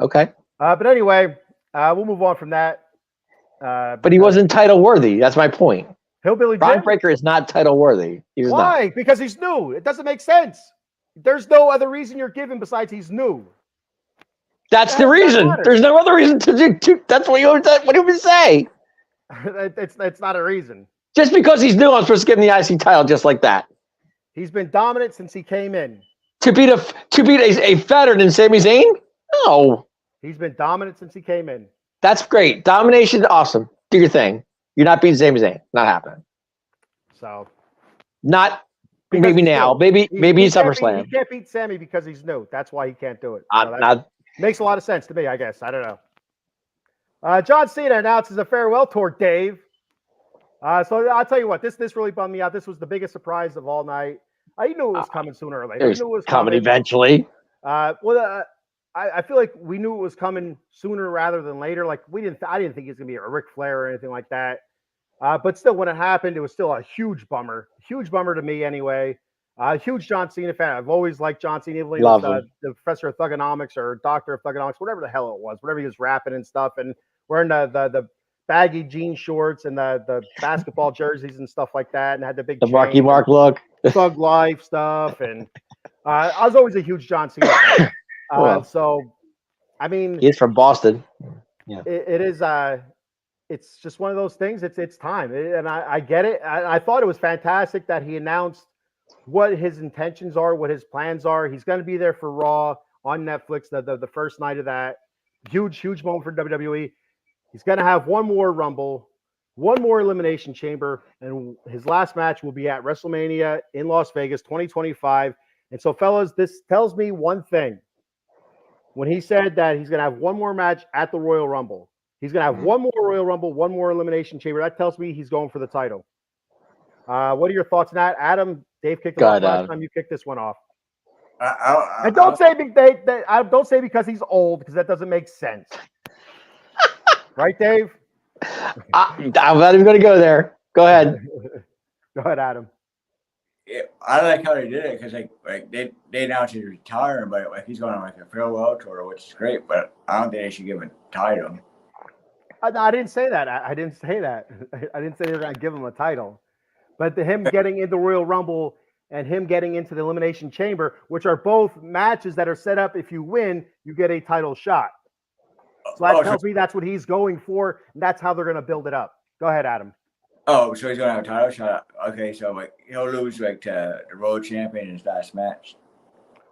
Okay. But anyway, we'll move on from that. But he wasn't title worthy. That's my point. Hillbilly Jim. Braun Breaker is not title worthy. Why? Not. Because he's new. It doesn't make sense. There's no other reason you're giving besides he's new. That's the reason. There's no other reason to do. That's what you would say. It's not a reason. Just because he's new, I'm supposed to give him the IC title just like that. He's been dominant since he came in. To beat a veteran in Sami Zayn? No. He's been dominant since he came in. That's great. Domination, awesome. Do your thing. You're not beating Sami Zayn. Not happening. So not because maybe he's now. new. Maybe He can't SummerSlam. He can't beat Sammy because he's new. That's why he can't do it. Makes a lot of sense to me, I guess. I don't know. John Cena announces a farewell tour, Dave. So I'll tell you what, this really bummed me out. This was the biggest surprise of all night. I knew it was coming sooner or later. It was coming eventually. I feel like we knew it was coming sooner rather than later. Like I didn't think it was gonna be a Ric Flair or anything like that. But still, when it happened, it was still a huge bummer. Huge bummer to me anyway. Huge John Cena fan. I've always liked John Cena. Even Love was, him. the Professor of Thugonomics or Doctor of Thugonomics, whatever the hell it was, whatever he was rapping and stuff, and wearing the baggy jean shorts and the basketball jerseys and stuff like that, and had the big The Marky chain Mark and look. Thug Life stuff, and I was always a huge John Cena fan. So, I mean, He's from Boston. it is. It's just one of those things. It's time, and I get it. I thought it was fantastic that he announced what his intentions are, what his plans are. He's going to be there for Raw on Netflix the first night of that. Huge moment for WWE. He's going to have one more Rumble, one more Elimination Chamber, and his last match will be at WrestleMania in Las Vegas 2025. And so, fellas, this tells me one thing. When he said that he's going to have one more match at the Royal Rumble, he's going to have one more Royal Rumble, one more Elimination Chamber. That tells me he's going for the title. What are your thoughts on that? Adam, Dave kicked it off last time. You kicked this one off. And don't say don't say because he's old, because that doesn't make sense. Right, Dave? I'm not even going to go there. Go ahead. Go ahead, Adam. Yeah, I like how they did it because they announced he's retiring, but he's going on a farewell tour, which is great. But I don't think they should give him a title. I didn't say that. I didn't say that. I didn't say they were going to give him a title. But him getting into Royal Rumble and him getting into the Elimination Chamber, which are both matches that are set up. If you win, you get a title shot. So that tells me that's what he's going for, and that's how they're going to build it up. Go ahead, Adam. Oh, so he's going to have a title shot. Okay, so he'll lose to the World Champion in his last match.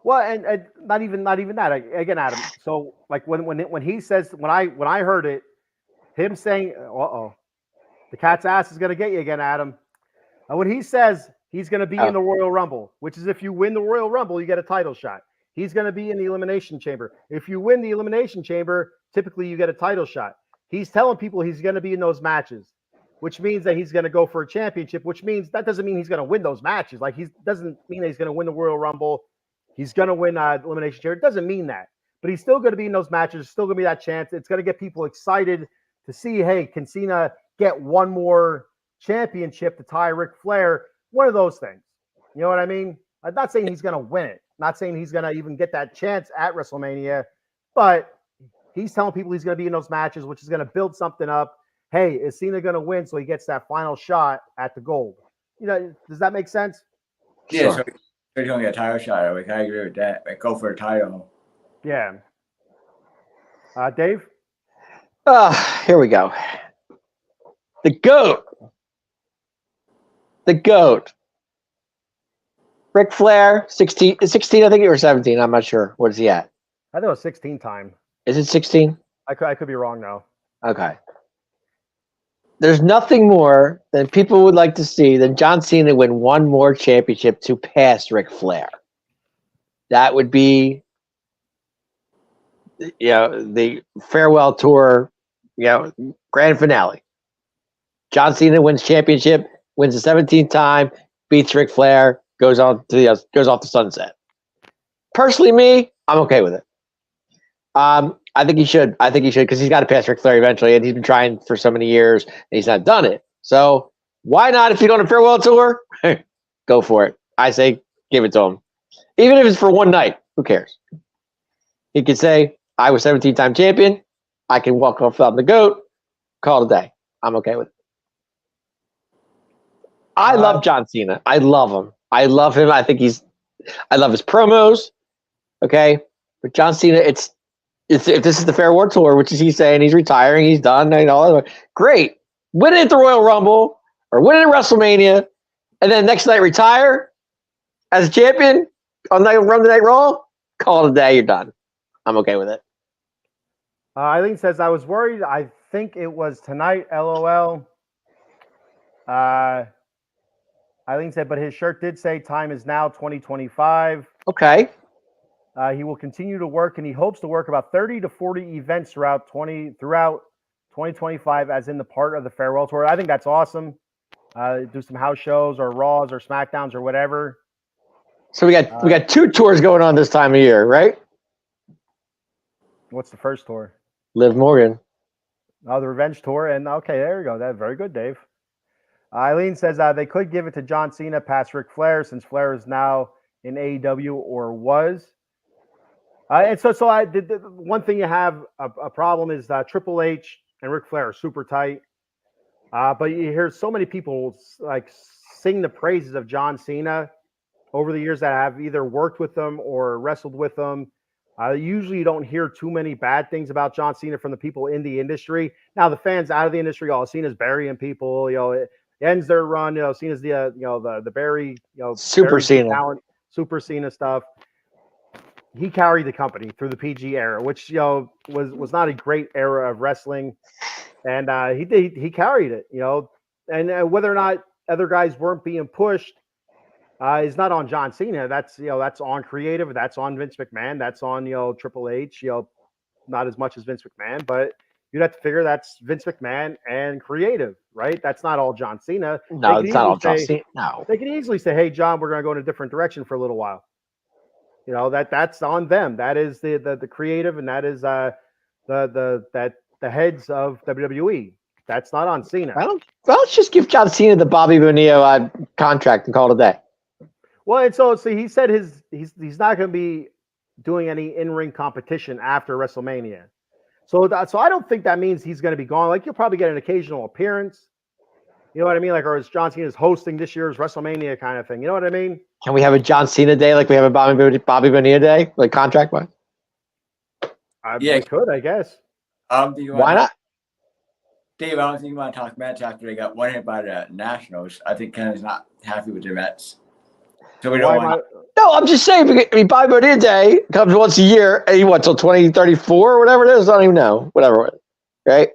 Well, and not even that. Again, Adam. So when he says when I heard it, him saying, the cat's ass is going to get you again, Adam. When he says he's going to be in the Royal Rumble, which is if you win the Royal Rumble, you get a title shot. He's going to be in the Elimination Chamber. If you win the Elimination Chamber, typically you get a title shot. He's telling people he's going to be in those matches, which means that he's going to go for a championship, which means that doesn't mean he's going to win those matches. Like, he doesn't mean that he's going to win the Royal Rumble. He's going to win Elimination Chamber. It doesn't mean that. But he's still going to be in those matches. There's still going to be that chance. It's going to get people excited to see, hey, can Cena get one more championship to tie Ric Flair? One of those things. You know what I mean? I'm not saying he's going to win it. Not saying he's going to even get that chance at WrestleMania, but he's telling people he's going to be in those matches, which is going to build something up. Hey, is Cena going to win so he gets that final shot at the gold? You know, does that make sense? Yeah, sure. So he's going to get a title shot. I agree with that. Go for a title. Yeah. Dave? Here we go. The GOAT. The GOAT. Ric Flair, 16, I think it was 17. I'm not sure. What is he at? I think it was 16 time. Is it 16? I could be wrong now. Okay. There's nothing more than people would like to see than John Cena win one more championship to pass Ric Flair. That would be, the farewell tour, grand finale. John Cena wins championship, wins the 17th time, beats Ric Flair, goes off the sunset. Personally, me, I'm okay with it. I think he should because he's got to pass Ric Flair eventually, and he's been trying for so many years, and he's not done it. So why not? If you're on a farewell tour, go for it. I say give it to him, even if it's for one night. Who cares? He could say, "I was 17-time champion. I can walk off on the GOAT. Call it a day. I'm okay with it." I love John Cena. I love him. I love him. I love his promos. Okay, but John Cena, if this is the farewell tour, which is he's saying he's retiring, he's done, great. Win it at the Royal Rumble, or win at WrestleMania, and then next night retire as a champion on Run the Night Raw, call it a day. You're done. I'm okay with it. Eileen says, I was worried. I think it was tonight, LOL. Eileen said, but his shirt did say time is now 2025. Okay. He will continue to work, and he hopes to work about 30 to 40 events throughout 2025, as in the part of the farewell tour. I think that's awesome. Do some house shows or Raws or SmackDowns or whatever. So we got 2 tours going on this time of year, right? What's the first tour? Liv Morgan. Oh, the Revenge Tour. And okay, there you go. That's very good, Dave. Eileen says they could give it to John Cena past Ric Flair, since Flair is now in AEW or was. And so I did. One thing you have a problem is Triple H and Ric Flair are super tight. But you hear so many people like sing the praises of John Cena over the years that have either worked with them or wrestled with them. Usually you don't hear too many bad things about John Cena from the people in the industry. Now the fans out of the industry, Cena's burying people. It ends their run. Cena's the bury. Super bury Cena. talent, Super Cena stuff. He carried the company through the PG era, which was not a great era of wrestling, and he carried it. And whether or not other guys weren't being pushed is not on John Cena. That's on creative. That's on Vince McMahon. That's on Triple H. Not as much as Vince McMahon, but you'd have to figure that's Vince McMahon and creative, right? That's not all John Cena. No, it's not all John Cena. No, they can easily say, "Hey, John, we're going to go in a different direction for a little while." That's on them. That is the creative, and that is the heads of WWE. That's not on Cena. Well, let's just give John Cena the Bobby Bonilla contract and call it a day. Well, and so he said he's not going to be doing any in-ring competition after WrestleMania. So I don't think that means he's going to be gone. Like, you'll probably get an occasional appearance. You know what I mean? Like, or is John Cena's hosting this year's WrestleMania kind of thing? You know what I mean? Can we have a John Cena day like we have a Bobby Bonilla day, like contract-wise? We could, I guess. Why not? Dave, I don't think you want to talk Mets after they got one hit by the Nationals. I think Ken's not happy with the Mets. So we don't want. No, I'm just saying. Bobby Bonilla Day comes once a year, and till 2034 or whatever it is. I don't even know. Whatever, right?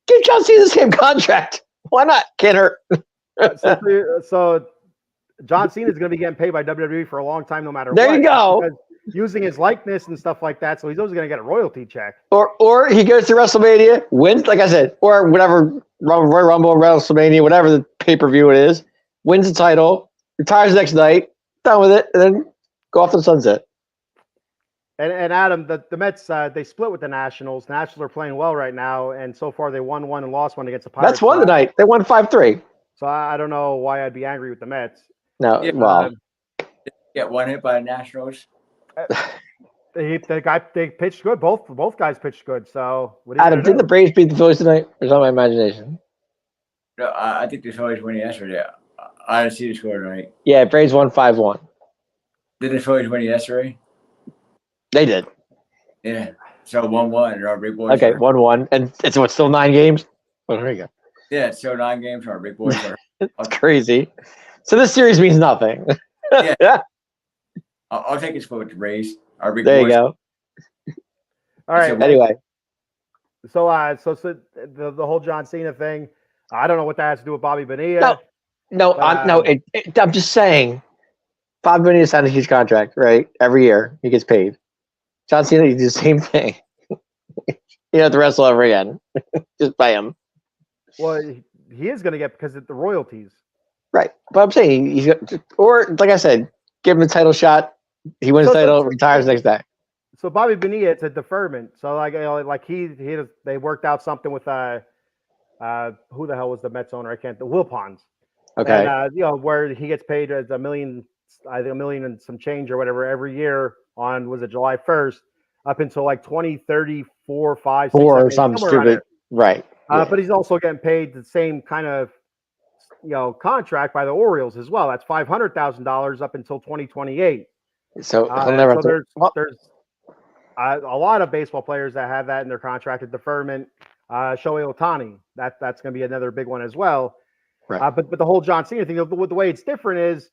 Give John Cena the same contract. Why not? Can't hurt. So John Cena is going to be getting paid by WWE for a long time, no matter what. There you go. Using his likeness and stuff like that, so he's always going to get a royalty check. Or he goes to WrestleMania, wins, like I said, or whatever, Royal Rumble, WrestleMania, whatever the pay-per-view it is, wins the title, retires the next night, done with it, and then go off to the sunset. And Adam, the Mets, they split with the Nationals. Nationals are playing well right now, and so far they won one and lost one against the Pirates. That's won tonight. They won 5-3. So I don't know why I'd be angry with the Mets. No, well. Get one hit by the Nationals. They pitched good. Both guys pitched good. So Adam, didn't the Braves beat the Phillies tonight? Or is that my imagination? No, I think the Phillies won yesterday. I didn't see the score tonight. Yeah, Braves won 5-1. Did the Phillies win yesterday? They did. Yeah. So 1-1. Our big boys. Okay, 1-1. And it's still 9 games? Well, there you go. Yeah, so 9 games. Our big boys are. It's crazy. So this series means nothing. Yeah. I'll take his foot with the Rays. Our big there boys. you go. All right. Anyway. So the whole John Cena thing, I don't know what that has to do with Bobby Bonilla. I'm just saying, Bobby Bonilla signed a huge contract, right? Every year he gets paid. John Cena, you do the same thing. You don't have to wrestle ever again. Just pay him. Well, he is going to get because of the royalties. Right. But I'm saying, or like I said, give him a title shot. He wins the title, retires next day. So Bobby Bonilla, it's a deferment. So they worked out something with who the hell was the Mets owner? The Wilpons. Okay. And, where he gets paid as $1 million and some change or whatever every year on July 1st up until like 2034, 5, 6, or something stupid. Right. Yeah. But he's also getting paid the same kind of contract by the Orioles as well. That's $500,000 up until 2028. So there's a lot of baseball players that have that in their contract, a deferment. Shohei Ohtani, that's going to be another big one as well. Right. But the whole John Cena thing, the way it's different is,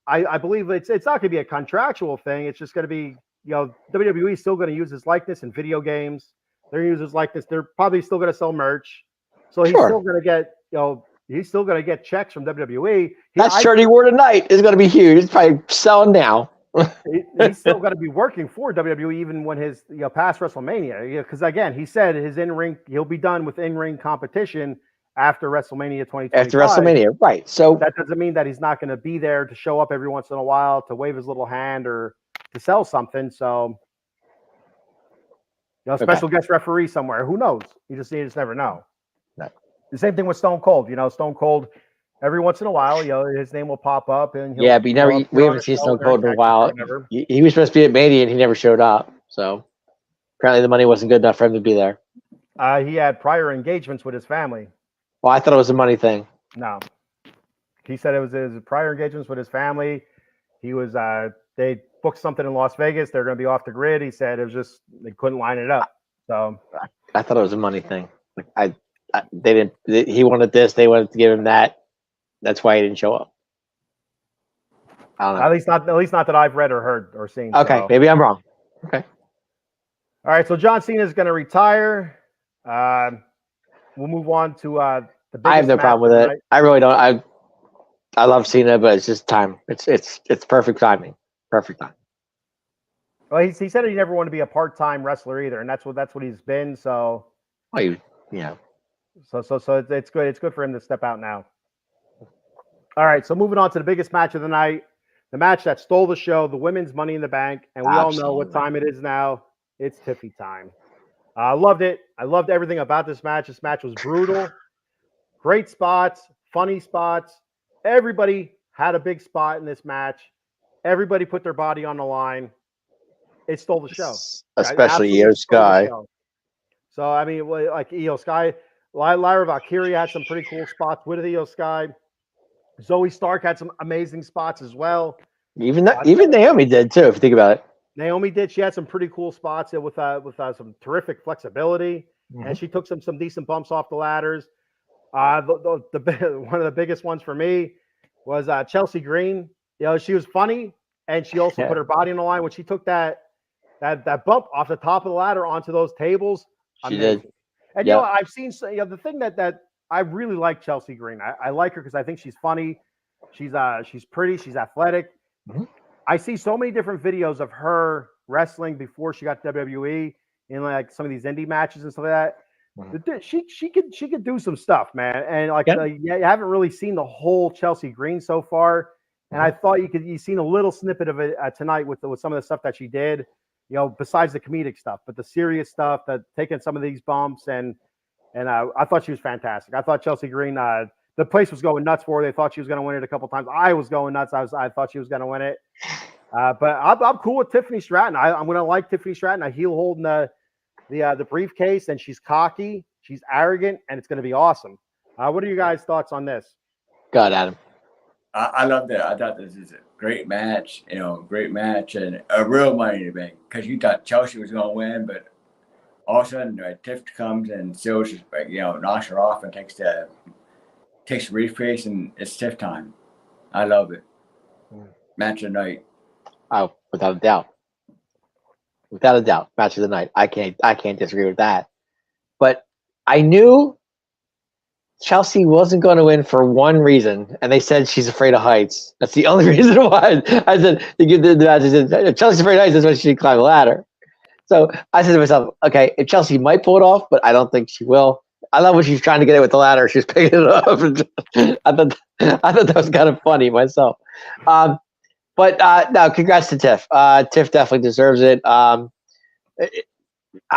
I believe it's not going to be a contractual thing. It's just going to be, WWE is still going to use his likeness in video games. They're going to use his likeness. They're probably still going to sell merch. So he's Sure. still going to get, he's still going to get checks from WWE. That shirt he wore tonight is going to be huge. It's probably selling now. He's still going to be working for WWE even when his past WrestleMania. Because again, he said he'll be done with in-ring competition after WrestleMania 2025. After WrestleMania, right? So that doesn't mean that he's not going to be there to show up every once in a while to wave his little hand or to sell something. So, special guest referee somewhere. Who knows? You just never know. Right. The same thing with Stone Cold. Stone Cold. Every once in a while, his name will pop up, and but we haven't seen Stone Cold in a while. He was supposed to be at Mania, and he never showed up. So apparently, the money wasn't good enough for him to be there. He had prior engagements with his family. Well, I thought it was a money thing. No, he said it was his prior engagements with his family. He was they booked something in Las Vegas. They're going to be off the grid. He said it was just they couldn't line it up. So I thought it was a money thing. He wanted this. They wanted to give him that. That's why he didn't show up. I don't know. At least not that I've read or heard or seen. Okay, so. Maybe I'm wrong. Okay. All right, so John Cena is going to retire. We'll move on to the biggest I have no problem with it. Tonight. I really don't. I love Cena, but it's just time. It's perfect timing. Perfect time. Well, he said he never wanted to be a part-time wrestler either, and that's what he's been. So, So it's good. It's good for him to step out now. All right, so moving on to the biggest match of the night, the match that stole the show, the women's Money in the Bank, and we all know what time it is now. It's Tiffy time. I loved it. I loved everything about this match. This match was brutal. Great spots, funny spots. Everybody had a big spot in this match. Everybody put their body on the line. It stole the show. Especially Io Sky. So, I mean, like Io Sky, Lyra Valkyria had some pretty cool spots with Io Sky. Zoe Stark had some amazing spots as well. Even Naomi did too, if you think about it. Naomi did. She had some pretty cool spots with some terrific flexibility, and she took some decent bumps off the ladders. One of the biggest ones for me was Chelsea Green. She was funny, and she also put her body on the line when she took that bump off the top of the ladder onto those tables. She did. And I've seen the thing that I really like Chelsea Green. I like her because I think she's funny. She's pretty. She's athletic. Mm-hmm. I see so many different videos of her wrestling before she got to WWE in like some of these indie matches and stuff like that. Mm-hmm. She could do some stuff, man. And you haven't really seen the whole Chelsea Green so far. And I thought you seen a little snippet of it tonight with some of the stuff that she did. Besides the comedic stuff, but the serious stuff, that taking some of these bumps and I thought she was fantastic. I thought Chelsea Green, the place was going nuts for her. They thought she was going to win it a couple times. I was going nuts. I thought she was going to win it. But I'm cool with Tiffany Stratton. I'm going to like Tiffany Stratton. A heel holding the briefcase, and she's cocky, she's arrogant, and it's going to be awesome. What are you guys' thoughts on this? Go ahead, Adam. I loved it. I thought this is a great match. Great match and a real Money in the Bank, because you thought Chelsea was going to win, but all of a sudden, Tiff comes and Sills just knocks her off and takes the briefcase, and it's Tiff time. I love it. Match of the night. Oh, without a doubt. Without a doubt, match of the night. I can't disagree with that. But I knew Chelsea wasn't going to win for one reason, and they said she's afraid of heights. That's the only reason why. I said the match. I said Chelsea's afraid of heights. That's why she should climb a ladder. So I said to myself, okay, if Chelsea might pull it off, but I don't think she will. I love when she's trying to get it with the ladder. She's picking it up. I thought that was kind of funny myself. But no, congrats to Tiff. Tiff definitely deserves it. I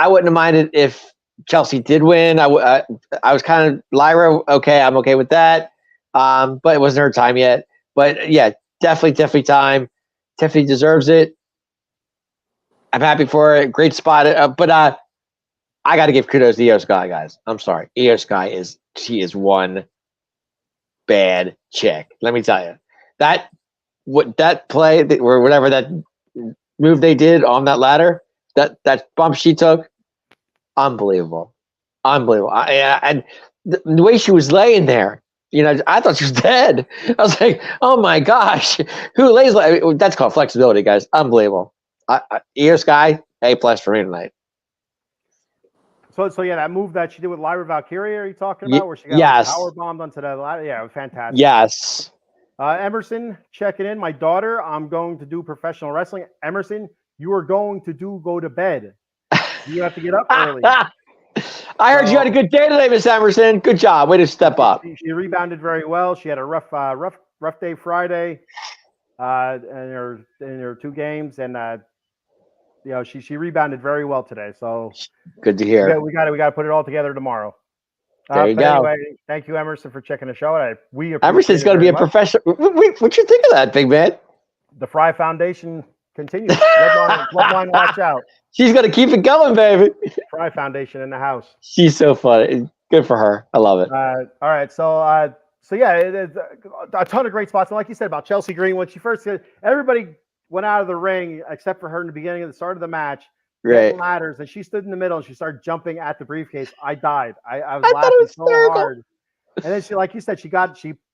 wouldn't have minded if Chelsea did win. I was kind of Lyra. Okay, I'm okay with that. But it wasn't her time yet. But yeah, definitely time. Tiffany deserves it. I'm happy for it. Great spot. But I got to give kudos to Io Sky, guys. I'm sorry. Io Sky is one bad chick. Let me tell you. That play or whatever that move they did on that ladder, that bump she took, unbelievable. And the way she was laying there, I thought she was dead. I was like, oh my gosh, who lays like that's called flexibility, guys. Unbelievable. Io Sky, A+ for me tonight. So yeah, that move that she did with Lyra Valkyria, are you talking about, where she got yes. power bombed onto the ladder? Yeah, it was fantastic. Yes. Emerson checking in. My daughter, I'm going to do professional wrestling. Emerson, you are going to go to bed. You have to get up early. I heard you had a good day today, Miss Emerson. Good job. Way to step up. She rebounded very well. She had a rough day Friday, in her 2 games, and she rebounded very well today. So good to hear. We got to put it all together tomorrow. There you go. Anyway, thank you, Emerson, for checking the show. Emerson's going to be a professional. What you think of that, big man? The Fry Foundation continues. Bloodline, watch out. She's going to keep it going, baby. Fry Foundation in the house. She's so funny. Good for her. I love it. All right. So yeah, it's a ton of great spots. And like you said about Chelsea Green, when she first said, everybody went out of the ring except for her in the beginning of the start of the match. Right. Ladders, and she stood in the middle and she started jumping at the briefcase. I died. I was laughing so hard. And then she, like you said, she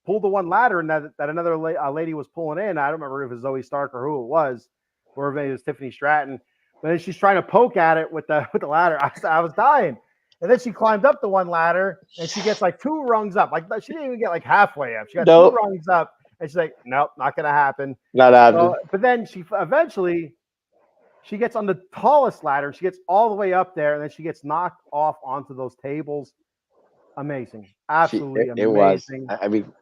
pulled the one ladder, and that another lady was pulling in. I don't remember if it was Zoe Stark or who it was, or maybe it was Tiffany Stratton. But then she's trying to poke at it with the ladder. I was dying. And then she climbed up the one ladder, and she gets like 2 rungs up. Like she didn't even get like halfway up. She got 2 rungs up, and she's like, "Nope, not gonna happen." Not happening. But then she eventually. She gets on the tallest ladder. She gets all the way up there, and then she gets knocked off onto those tables. Amazing. Absolutely amazing. It was. I mean,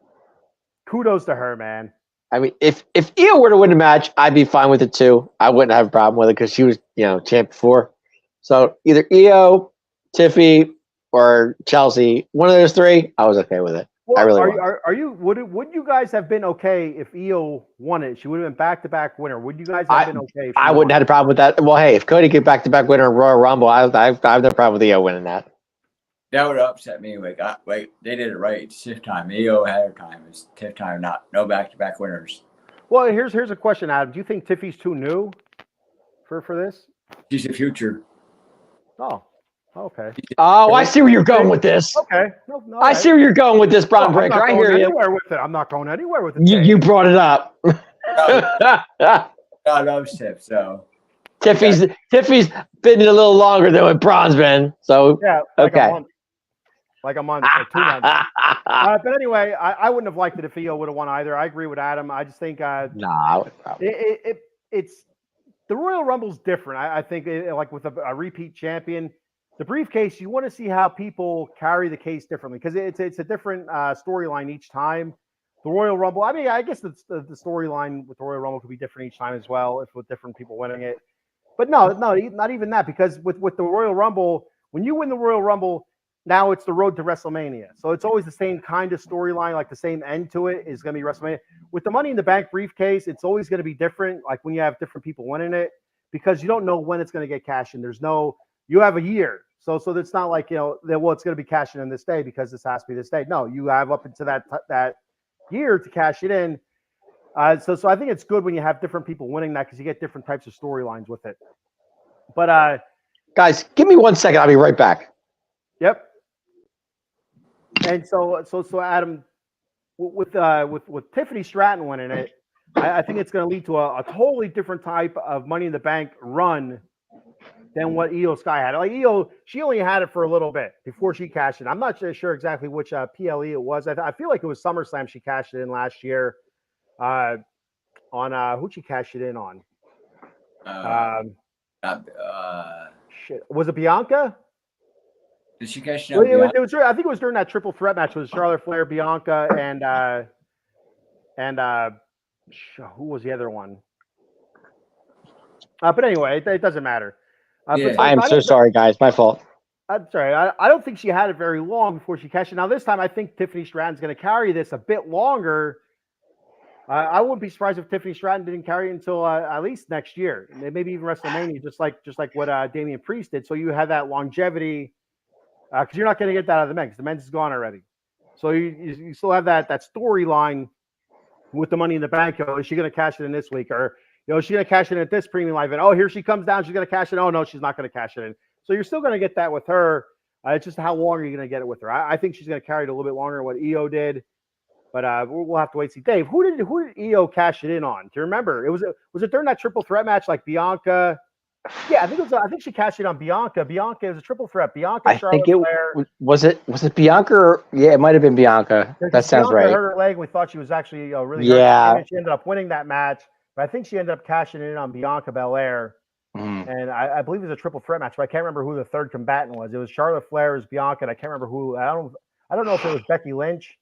kudos to her, man. I mean, if Io were to win the match, I'd be fine with it too. I wouldn't have a problem with it because she was, champ before. So either Io, Tiffy, or Chelsea, one of those 3, I was okay with it. Well, I really would you guys have been okay if Io won it? She would have been back-to-back winner. Would you guys have been okay? I wouldn't have had a problem with that. Well, hey, if Cody get back-to-back winner in Royal Rumble, I have no problem with Io winning that. That would upset me. They did it right. It's TIFF time. Io had her time. It's TIFF time. No back-to-back winners. Well, here's a question, Adam. Do you think Tiffy's too new for this? She's the future. Oh. Okay. Oh, I see where you're going with this. Okay. No, I see where you're going with this, Bron Breakker. I hear you. I'm not going anywhere with it. You brought it up. I love Tiff, so. Tiffy's been a little longer than what Bron's been. So yeah. Okay. Like a month or 2 months. But anyway, I wouldn't have liked it if Io would have won either. I agree with Adam. I just think I would probably. It's the Royal Rumble's different. I think like with a repeat champion. The briefcase, you want to see how people carry the case differently because it's a different storyline each time. The Royal Rumble, I mean, I guess the storyline with the Royal Rumble could be different each time as well, if with different people winning it. But no, not even that, because with the Royal Rumble, when you win the Royal Rumble, now it's the road to WrestleMania. So it's always the same kind of storyline, like the same end to it is going to be WrestleMania. With the Money in the Bank briefcase, it's always going to be different, like when you have different people winning it, because you don't know when it's going to get cashed in. You have a year. So it's not like, it's going to be cashing in this day because this has to be this day. No, you have up into that year to cash it in. So I think it's good when you have different people winning that because you get different types of storylines with it. But guys, give me 1 second. I'll be right back. Yep. And so Adam, with Tiffany Stratton winning it, I think it's going to lead to a totally different type of Money in the Bank run than what Io Sky had. Like Io, she only had it for a little bit before she cashed in. I'm not sure exactly which PLE it was. I feel like it was SummerSlam she cashed it in last year. On who'd she cash it in on? Shit, was it Bianca? Did she cash it in? It was. I think it was during that triple threat match with Charlotte Flair, Bianca, and who was the other one? But anyway, it doesn't matter. I am so sorry, guys. My fault. I'm sorry. I don't think she had it very long before she cashed it. Now, this time, I think Tiffany Stratton's going to carry this a bit longer. I wouldn't be surprised if Tiffany Stratton didn't carry it until at least next year, maybe even WrestleMania, just like what Damian Priest did. So you have that longevity because you're not going to get that out of the men because the men's is gone already. So you still have that storyline with the Money in the Bank. Is she going to cash it in this week, or she's going to cash it in at this premium live event? Oh, here she comes down. She's going to cash it. Oh no, she's not going to cash it in. So you're still going to get that with her. It's just how long are you going to get it with her? I think she's going to carry it a little bit longer than what EO did, but we'll have to wait and see. Dave, who did EO cash it in on? Do you remember? Was it during that triple threat match like Bianca? Yeah, I think she cashed it on Bianca. Bianca is a triple threat. Bianca, I Charlotte think it Flair. was it Bianca? Or, yeah, it might have been Bianca. That sounds Bianca right. hurt her leg, and we thought she was actually really Yeah. hurt. She ended up winning that match, but I think she ended up cashing it in on Bianca Belair. And I believe it was a triple threat match, but I can't remember who the third combatant was. It was Charlotte Flair, it was Bianca, and I can't remember who. I don't know if it was Becky Lynch.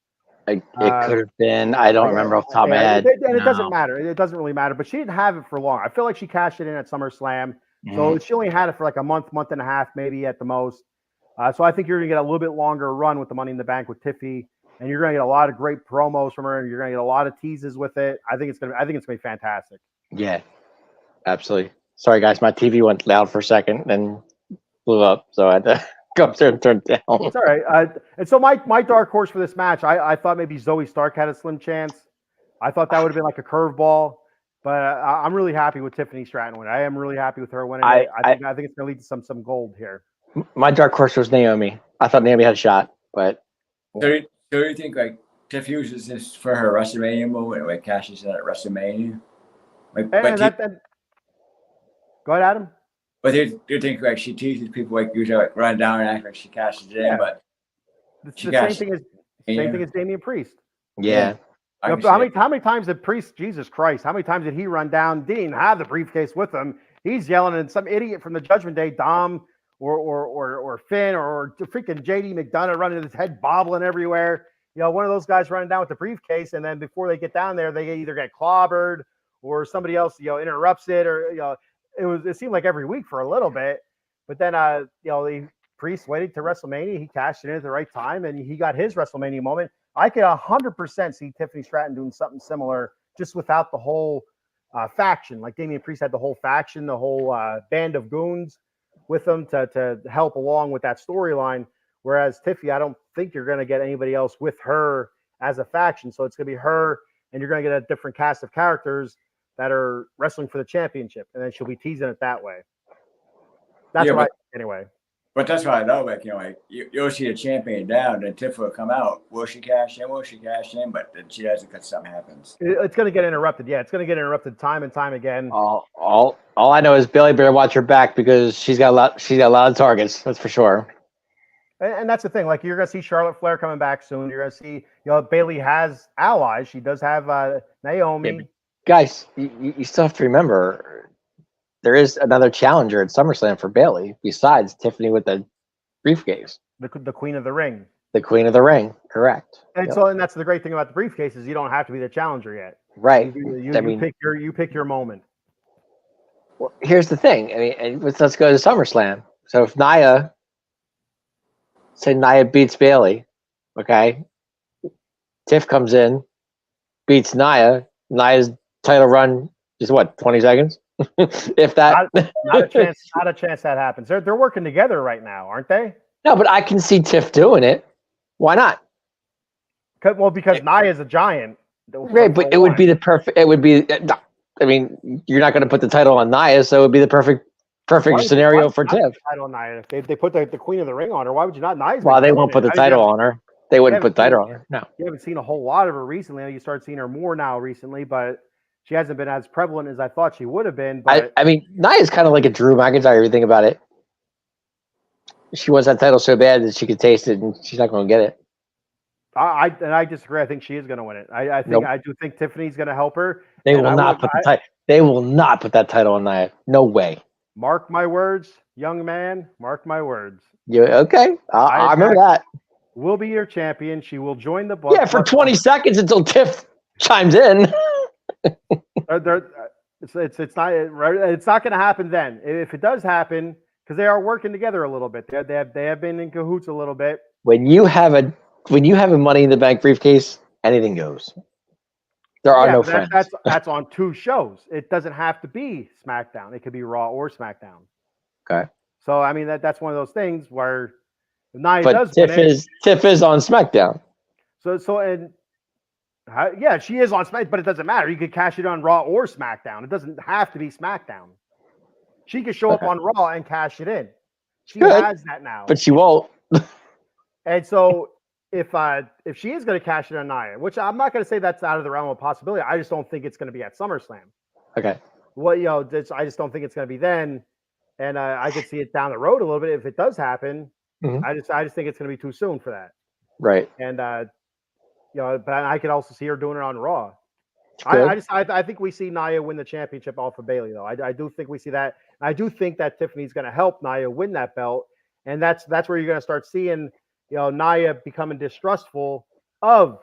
It could have been. I don't remember off the top of my head. And it doesn't matter. It doesn't really matter. But she didn't have it for long. I feel like she cashed it in at SummerSlam. So she only had it for like a month and a half, maybe at the most. So I think you're going to get a little bit longer run with the Money in the Bank with Tiffy, and you're going to get a lot of great promos from her, and you're going to get a lot of teases with it. I think it's going to be fantastic. Yeah, absolutely. Sorry, guys, my TV went loud for a second, then blew up, so I had to go upstairs and turn it down. It's all right. And so my dark horse for this match, I thought maybe Zoe Stark had a slim chance. I thought that would have been like a curveball, but I'm really happy with Tiffany Stratton winning. I am really happy with her winning. I think it's going to lead to some gold here. My dark horse was Naomi. I thought Naomi had a shot, but do you think like Tiff uses this for her WrestleMania moment, like cashes in at WrestleMania? Go ahead, Adam. But do you think like she teases people like usually like run down and act like she cashes it in, but the same thing as Damian Priest. Yeah. How many times did Priest, Jesus Christ, how many times did he run down? Didn't have the briefcase with him. He's yelling at some idiot from the Judgment Day, Dom or Finn or freaking JD McDonough running his head bobbling everywhere. One of those guys running down with the briefcase, and then before they get down there, they either get clobbered or somebody else, interrupts it, or it seemed like every week for a little bit. But then the Priest waited to WrestleMania. He cashed it in at the right time, and he got his WrestleMania moment. I could 100% see Tiffany Stratton doing something similar, just without the whole faction. Like Damian Priest had the whole faction, the whole band of goons with them to help along with that storyline. Whereas Tiffy, I don't think you're going to get anybody else with her as a faction. So it's going to be her, and you're going to get a different cast of characters that are wrestling for the championship, and then she'll be teasing it that way. That's anyway. But that's what I know. Like you'll see a champion down, then Tiff will come out. Will she cash in? Will she cash in? But then she doesn't because something happens. It's going to get interrupted. Yeah, it's going to get interrupted time and time again. All I know is Bayley better watch her back because she's got a lot of targets. That's for sure. And that's the thing. Like you're going to see Charlotte Flair coming back soon. You're going to see Bayley has allies. She does have Naomi. Yeah, guys, you still have to remember there is another challenger at SummerSlam for Bayley besides Tiffany with the briefcase. The Queen of the Ring. The Queen of the Ring, correct. And and that's the great thing about the briefcase is you don't have to be the challenger yet. Right. You pick your moment. Well, here's the thing. I mean, let's go to SummerSlam. So if Nia beats Bayley, okay? Tiff comes in, beats Nia. Nia's title run is what, 20 seconds? If that, not a chance that happens. They're working together right now, aren't they? No, but I can see Tiff doing it. Why not? Because Nia's a giant. Right, but it would be the perfect. It would be. I mean, you're not going to put the title on Nia, so it would be the perfect scenario for Tiff. Title on Nia. If they put the Queen of the Ring on her, why would you not? Nia's well, they won't put the title on her. They wouldn't put the title on her. No. You haven't seen a whole lot of her recently. You start seeing her more now recently, but she hasn't been as prevalent as I thought she would have been. But I mean, Nia's kind of like a Drew McIntyre. If you think about it, she wants that title so bad that she could taste it, and she's not going to get it. I disagree. I think she is going to win it. I do think Tiffany's going to help her. They will not put the title. They will not put that title on Nia. No way. Mark my words, young man. Mark my words. You okay? I remember that. Will be your champion. She will join the book. Yeah, for 20 seconds until Tiff chimes in. It's not going to happen then. If it does happen, because they are working together a little bit. They have been in cahoots a little bit. When you have a Money in the Bank briefcase, anything goes. There are no friends. That's on two shows. It doesn't have to be SmackDown. It could be Raw or SmackDown. Okay. So I mean that's one of those things where Nia but does. Tiff is on SmackDown. Yeah, she is on SmackDown, but it doesn't matter. You could cash it on Raw or SmackDown. It doesn't have to be SmackDown. She could show up on Raw and cash it in. She has that now. But she won't. And so if she is going to cash in on Nia, which I'm not going to say that's out of the realm of possibility, I just don't think it's going to be at SummerSlam. Okay. Well, I just don't think it's going to be then, and I could see it down the road a little bit if it does happen. Mhm. I just think it's going to be too soon for that. Right. And but I could also see her doing it on Raw. Good. I think we see Nia win the championship off of Bailey, though. I do think we see that. I do think that Tiffany's going to help Nia win that belt, and that's where you're going to start seeing Nia becoming distrustful of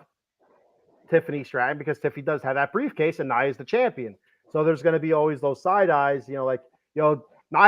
Tiffany Stratton, because Tiffany does have that briefcase and Nia is the champion. So there's going to be always those side eyes, Nia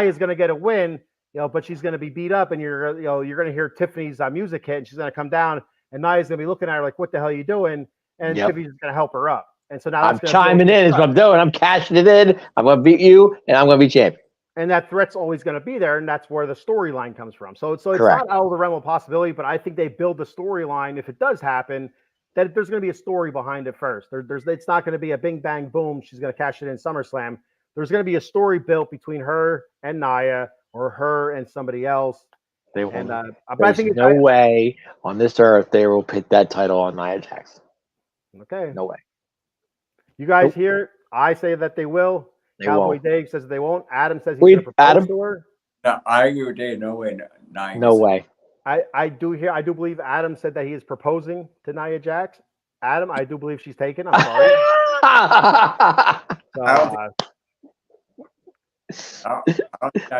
is going to get a win, but she's going to be beat up, and you're going to hear Tiffany's music hit, and she's going to come down, and Nia's going to be looking at her like, "What the hell are you doing?" And Yep. Tiffany's going to help her up. And so now I'm chiming in is what I'm doing. I'm cashing it in. I'm going to beat you, and I'm going to be champion. And that threat's always going to be there, and that's where the storyline comes from. So it's Correct. not out of the realm of possibility, but I think they build the storyline, if it does happen, that there's going to be a story behind it first. It's not going to be a bing, bang, boom, she's going to cash it in SummerSlam. There's going to be a story built between her and Nia, or her and somebody else. They And won't. but I think There's no way on this earth they will put that title on Nia Jax. Okay. No way. You guys Nope. hear? I say that they will. They Cowboy won't. Dave says they won't. Adam says he's Wait, going to propose Adam? to her. No, I agree with Dave. No way. Nia. No way. I do believe Adam said that he is proposing to Nia Jax. Adam, I do believe she's taken. I'm sorry. So, I don't think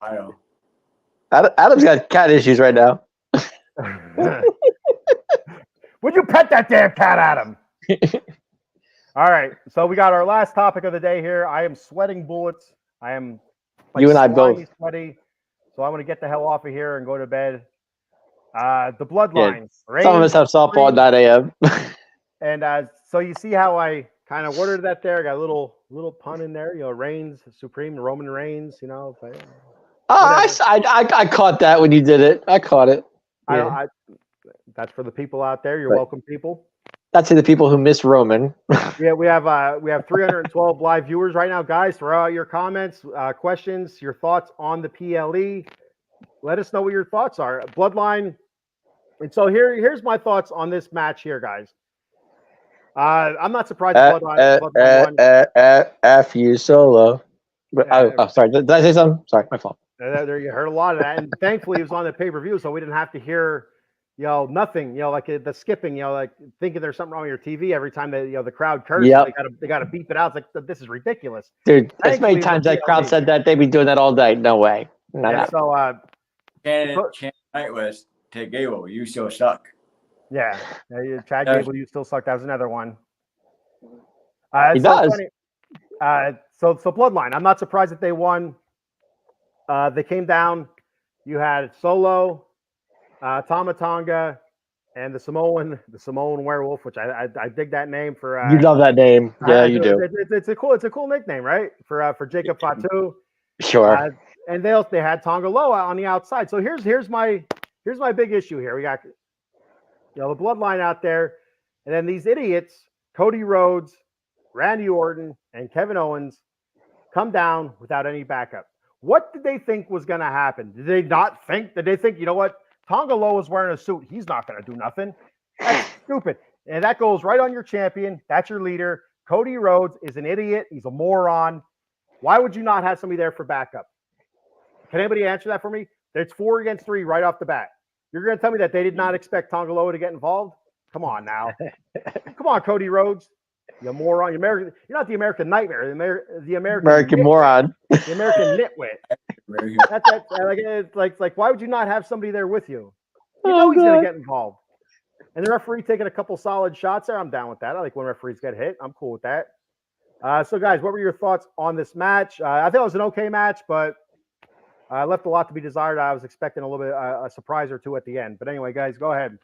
I don't. Adam's got cat issues right now. would you pet that damn cat, Adam? All right. So we got our last topic of the day here. I am sweating bullets. I am You and I both. slimy sweaty. So I'm going to get the hell off of here and go to bed. The bloodline. Some of us have softball at 9 a.m. And so you see how I kind of ordered that there. Got a little pun in there. Reigns, Supreme, Roman Reigns. But, I caught that when you did it. I caught it. Yeah. That's for the people out there. You're Right. welcome, people. That's to the people who miss Roman. Yeah, we have 312 live viewers right now, guys. Throw out your comments, questions, your thoughts on the PLE. Let us know what your thoughts are. Bloodline. And so here's my thoughts on this match here, guys. I'm not surprised. Bloodline won. F you solo. But, sorry. Did I say something? Sorry, my fault. There you heard a lot of that, and thankfully it was on the pay-per-view, so we didn't have to hear, nothing, like the skipping, like thinking there's something wrong with your TV every time that the crowd curses. Yep. They got to beep it out. It's like, this is ridiculous. Dude, as Thankfully, many times the that crowd PLE. said that, they'd be doing that all day. No way. Not And happening. so Chant night was Ted Gable. You still suck. yeah, Chad Yeah. Gable, you still suck. That was another one. He so does. funny. So Bloodline. I'm not surprised that they won. They came down. You had Solo, Tama Tonga, and the Samoan Werewolf, which I dig that name for. You love that name. Yeah, you do. It's a cool nickname, right? For Jacob Fatu. Sure. And they had Tonga Loa on the outside. So here's my big issue here. We got the Bloodline out there, and then these idiots, Cody Rhodes, Randy Orton, and Kevin Owens, come down without any backup. What did they think was going to happen? Did they not think? Did they think, Tonga Loa is wearing a suit. He's not going to do nothing. That's stupid. And that goes right on your champion. That's your leader. Cody Rhodes is an idiot. He's a moron. Why would you not have somebody there for backup? Can anybody answer that for me? It's 4 against 3 right off the bat. You're going to tell me that they did not expect Tonga Loa to get involved? Come on now. Come on, Cody Rhodes. You moron. You're not the American Nightmare. The American moron. The American nitwit. That's like why would you not have somebody there with you? He's going to get involved. And the referee taking a couple solid shots there. I'm down with that. I like when referees get hit. I'm cool with that. So, guys, what were your thoughts on this match? I think it was an okay match, but left a lot to be desired. I was expecting a little bit a surprise or two at the end. But anyway, guys, go ahead.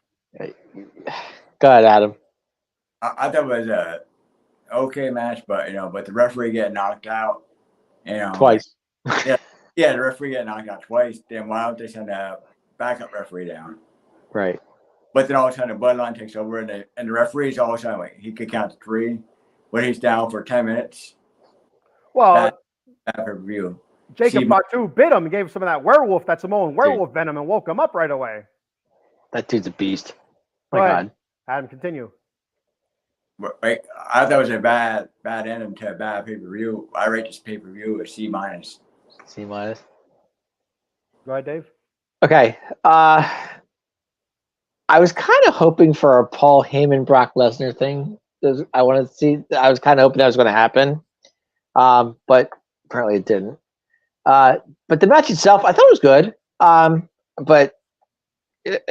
Go ahead, Adam. I thought it was a okay match, but the referee getting knocked out, Twice. Yeah, the referee getting knocked out twice. Then why don't they send a backup referee down? Right. But then all of a sudden the Bloodline takes over, and the referee's all of a sudden he could count to 3, but he's down for 10 minutes. Well, After review, Jacob Fatu bit him and gave him some of that werewolf, that Samoan werewolf venom, and woke him up right away. That dude's a beast. Go My ahead. God. Adam, continue. But, like, I thought it was a bad ending to a bad pay per view. I rate this pay per view a C minus. C minus. Go ahead, Dave. Okay. I was kind of hoping for a Paul Heyman Brock Lesnar thing. I wanted to see. I was kind of hoping that was going to happen, but apparently it didn't. But the match itself, I thought it was good. But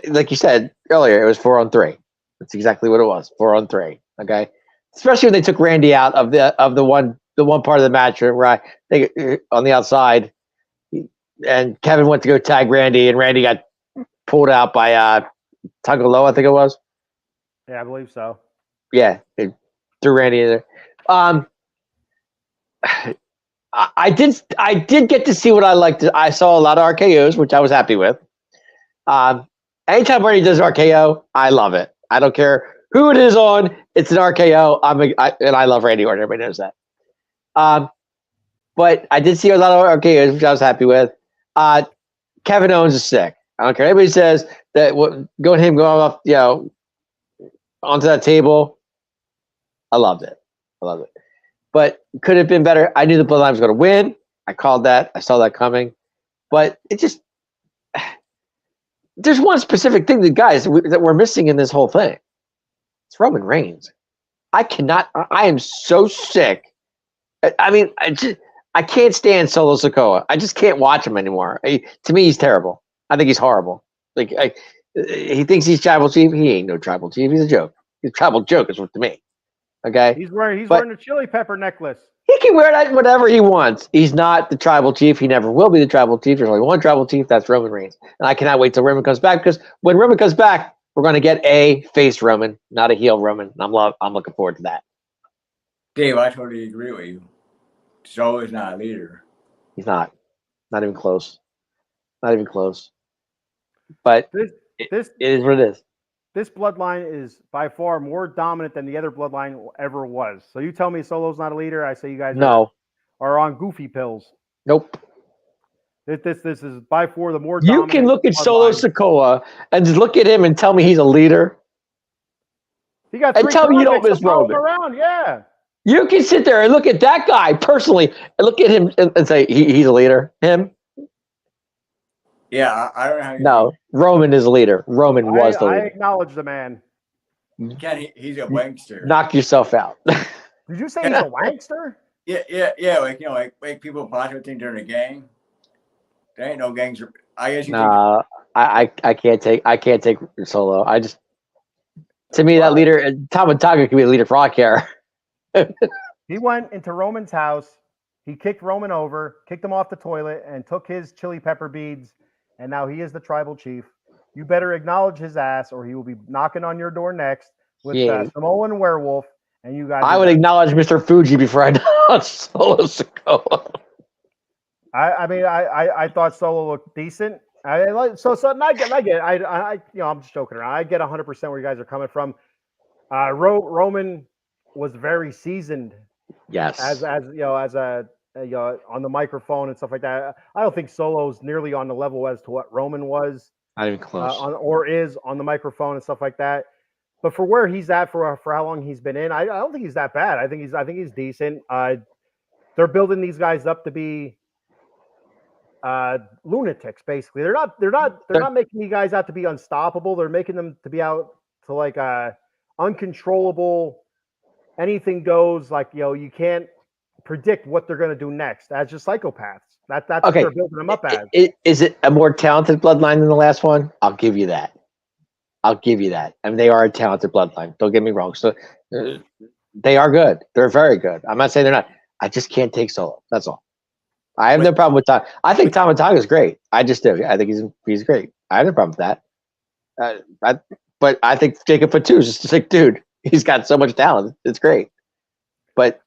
like you said earlier, it was 4-on-3. That's exactly what it was. 4-on-3. Okay. Especially when they took Randy out of the one part of the match where I think on the outside, and Kevin went to go tag Randy, and Randy got pulled out by Tugalo, I think it was. Yeah, I believe so. Yeah, they threw Randy in there. I did get to see what I liked. I saw a lot of RKOs, which I was happy with. Anytime Randy does RKO, I love it. I don't care who it is on. It's an RKO. And I love Randy Orton. Everybody knows that. But I did see a lot of RKOs, which I was happy with. Kevin Owens is sick. I don't care. Everybody says that going off, onto that table. I loved it. But could it have been better? I knew the Bloodline was going to win. I called that. I saw that coming. But it just there's one specific thing that we're missing in this whole thing. It's Roman Reigns. I am so sick. I mean, I can't stand Solo Sikoa. I just can't watch him anymore. To me, he's terrible. I think he's horrible. He thinks he's tribal chief. He ain't no tribal chief. He's a joke. He's a tribal joke is what to me. Okay. He's wearing a chili pepper necklace. He can wear that whatever he wants. He's not the tribal chief. He never will be the tribal chief. There's only one tribal chief. That's Roman Reigns. And I cannot wait till Roman comes back, because when Roman comes back, we're going to get a face Roman, not a heel Roman. I'm looking forward to that. Dave, I totally agree with you. Solo is not a leader. He's not. Not even close. But it is what it is. This bloodline is by far more dominant than the other bloodline ever was. So you tell me Solo's not a leader, I say you guys are on goofy pills. Nope. This is by far the more You dominant can look at bloodline. Solo Sikoa and just look at him and tell me he's a leader. He got And tell me you don't miss Roman. Around, yeah. You can sit there and look at that guy personally and look at him and say he's a leader. Him? Yeah, I don't know how you No, Roman is a leader. Roman was the I leader. acknowledge the man. he's a wankster. Knock yourself out. Did you say he's a wankster? Yeah. Like people possibly think they're in a gang. There ain't no gangs. I guess you No, I can't take Solo. To me, that leader, Tama Tonga can be a leader for all I care. He went into Roman's house. He kicked Roman over, kicked him off the toilet, and took his chili pepper beads. And now he is the tribal chief. You better acknowledge his ass, or he will be knocking on your door next with Samoan Werewolf. And you guys, I would acknowledge Mr. Fuji before I acknowledge Solo Sikoa. I thought Solo looked decent. I get. I'm just joking around. I get 100% where you guys are coming from. Roman was very seasoned. Yes. As on the microphone and stuff like that. I don't think Solo's nearly on the level as to what Roman was. Not even close. Or is on the microphone and stuff like that. But for where he's at, for how long he's been in, I don't think he's that bad. I think he's decent. They're building these guys up to be lunatics, basically. They're not making you guys out to be unstoppable. They're making them to be out to like uncontrollable, anything goes. Like, you can't predict what they're going to do next. As just psychopaths. That's okay. What they're building them up as. Is it a more talented bloodline than the last one? I'll give you that. I mean, they are a talented bloodline. Don't get me wrong. So they are good. They're very good. I'm not saying they're not. I just can't take Solo. That's all. I have no problem with Tom. I think Tama Tonga is great. I just do. I think he's great. I have no problem with that. But I think Jacob Fatu is just a sick dude. He's got so much talent. It's great. But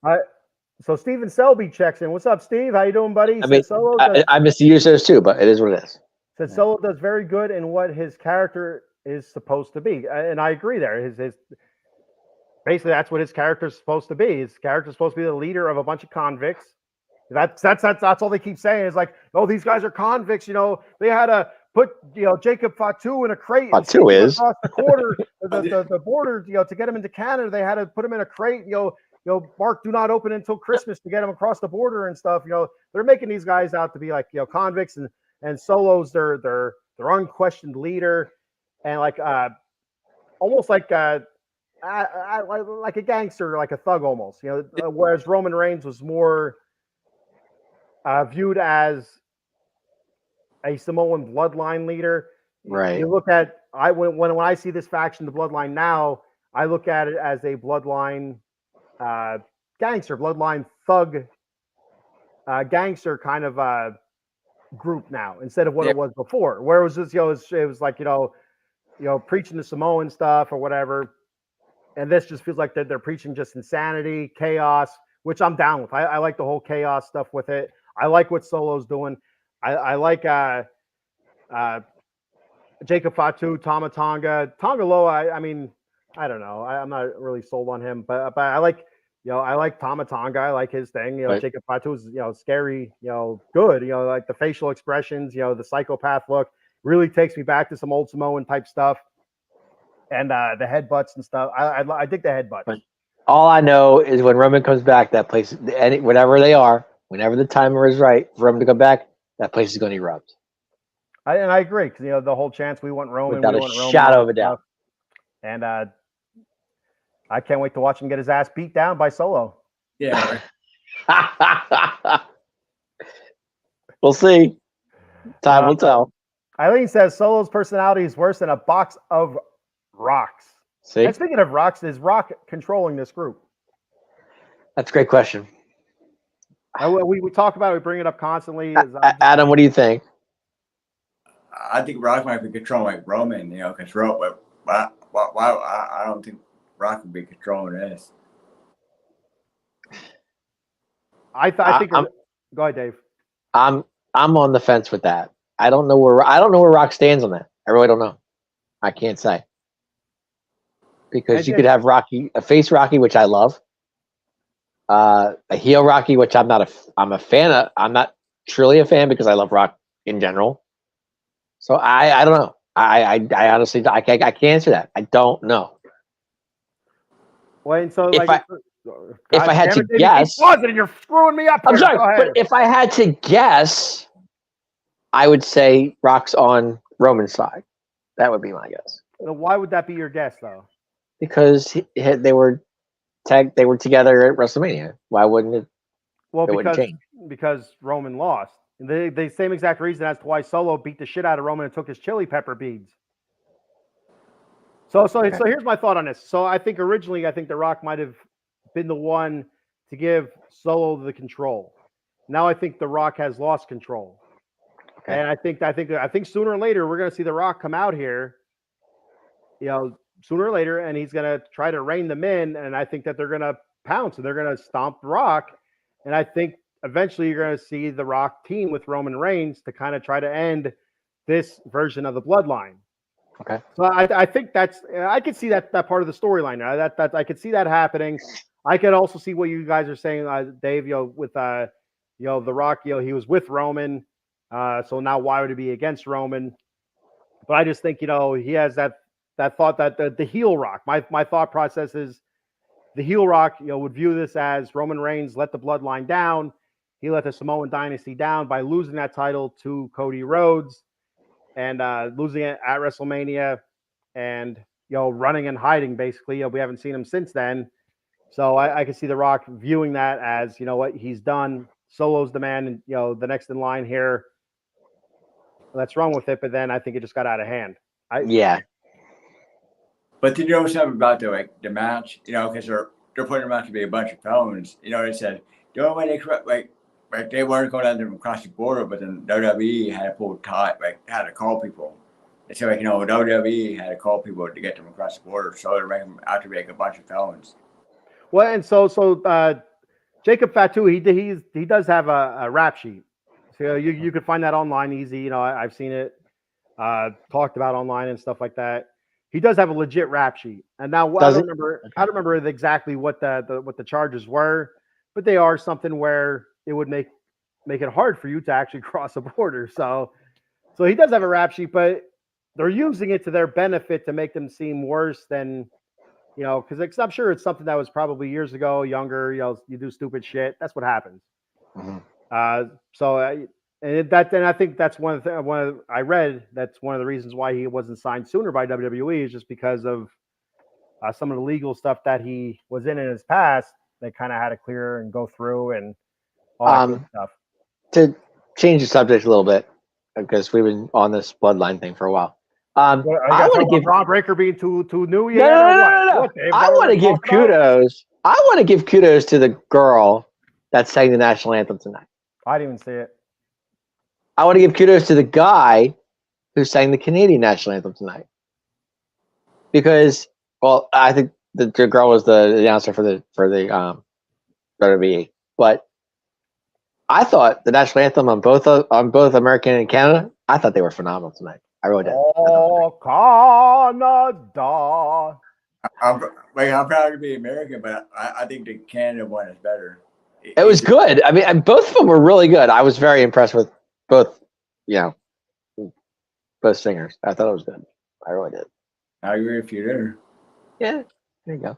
so Steven Selby checks in. What's up, Steve? How you doing, buddy? I miss the Usos too, but it is what it is. Said Solo does very good in what his character is supposed to be, and I agree there. His basically that's what his character is supposed to be. His character is supposed to be the leader of a bunch of convicts. That's all they keep saying is like, oh, these guys are convicts. They had a put Jacob Fatu in a crate and Fatu sneak him is. across the the border to get him into Canada. They had to put him in a crate. Mark, do not open until Christmas to get him across the border and stuff. They're making these guys out to be like convicts, and Solo's their unquestioned leader, and like almost like a gangster, like a thug almost. Whereas Roman Reigns was more viewed as a Samoan bloodline leader. Right. You look at when I see this faction, the Bloodline now, I look at it as a bloodline gangster, bloodline thug, gangster kind of group now instead of what it was before, where it was just it was like preaching the Samoan stuff or whatever, and this just feels like they're preaching just insanity, chaos, which I'm down with. I like the whole chaos stuff with it. I like what Solo's doing. I like Jacob Fatu, Tama Tonga Loa. I mean, I don't know. I'm not really sold on him, but I like I like Tama Tonga. I like his thing. Right. Jacob Fatu is scary. Good. Like the facial expressions. The psychopath look really takes me back to some old Samoan type stuff, and the headbutts and stuff. I dig the headbutts. Right. All I know is when Roman comes back, that place, whatever they are, whenever the timer is right for Roman to come back, that place is going to erupt. I agree, because the whole chance we want Roman, without a shadow of a doubt. And I can't wait to watch him get his ass beat down by Solo. Yeah. We'll see. Time will tell. Eileen says Solo's personality is worse than a box of rocks. See? And speaking of rocks, is Rock controlling this group? That's a great question. We talk about it, we bring it up constantly. Adam, what do you think? I think Rock might be controlling Roman, because why I don't think Rock would be controlling this. I think. Go ahead, Dave. I'm on the fence with that. I don't know where Rock stands on that. I really don't know. I can't say, because you could have Rocky, a face Rocky, which I love, a heel Rocky, which I'm a fan of. I'm not truly a fan because I love Rock in general. So I don't know. I honestly I can't answer that. I don't know. Well, and so if I had to guess, you're screwing me up. I'm sorry, but if I had to guess, I would say Rock's on Roman's side. That would be my guess. Why would that be your guess, though? Because they were together at WrestleMania. Why wouldn't it? Well, wouldn't change? Because Roman lost. The same exact reason as to why Solo beat the shit out of Roman and took his chili pepper beads. So here's my thought on this. So I think originally, The Rock might have been the one to give Solo the control. Now I think The Rock has lost control. Okay. And I think sooner or later we're going to see The Rock come out here, sooner or later, and he's going to try to rein them in. And I think that they're going to pounce and they're going to stomp The Rock. And I think eventually you're going to see The Rock team with Roman Reigns to kind of try to end this version of the bloodline. Okay. So I think I could see that part of the storyline. That I could see that happening. I could also see what you guys are saying, Dave. With The Rock. He was with Roman, so now why would it be against Roman? But I just think he has that thought that the heel Rock. My thought process is the heel Rock would view this as Roman Reigns let the bloodline down. He let the Samoan dynasty down by losing that title to Cody Rhodes. And losing it at WrestleMania, and running and hiding basically. We haven't seen him since then, so I can see The Rock viewing that as what he's done. Solo's the man, and the next in line here. Let's run with it. But then I think it just got out of hand. Yeah. But did you know something about the match? Because they're putting them out to be a bunch of felons. They said the only way they they weren't going to let them across the border, but then WWE had to pull tight, had to call people. They said, WWE had to call people to get them across the border, so they're making them out to be a bunch of felons. Well, and so Jacob Fatu, he does have a rap sheet. So you could find that online easy. I've seen it talked about online and stuff like that. He does have a legit rap sheet. And now I don't remember exactly what the charges were, but they are something where it would make it hard for you to actually cross a border. So So he does have a rap sheet, but they're using it to their benefit to make them seem worse than, because I'm sure it's something that was probably years ago, younger. You do stupid shit. That's what happens. Mhm. And I think that's I read that's one of the reasons why he wasn't signed sooner by WWE is just because of some of the legal stuff that he was in his past. They kind of had to clear and go through and all that good stuff. To change the subject a little bit, because we've been on this bloodline thing for a while. I want to give Braun Breaker being too new. No. I want to give kudos. I want to give kudos to the girl that sang the national anthem tonight. I didn't even see it. I want to give kudos to the guy who sang the Canadian national anthem tonight. Because, well, I think the girl was the announcer for the WWE, but I thought the national anthem on both American and Canada, I thought they were phenomenal tonight. I really did. Oh, Canada. I'm proud to be American, but I think the Canada one is better. It was good. I mean, and both of them were really good. I was very impressed with both singers. I thought it was good. I really did. I agree with you there. Yeah, there you go.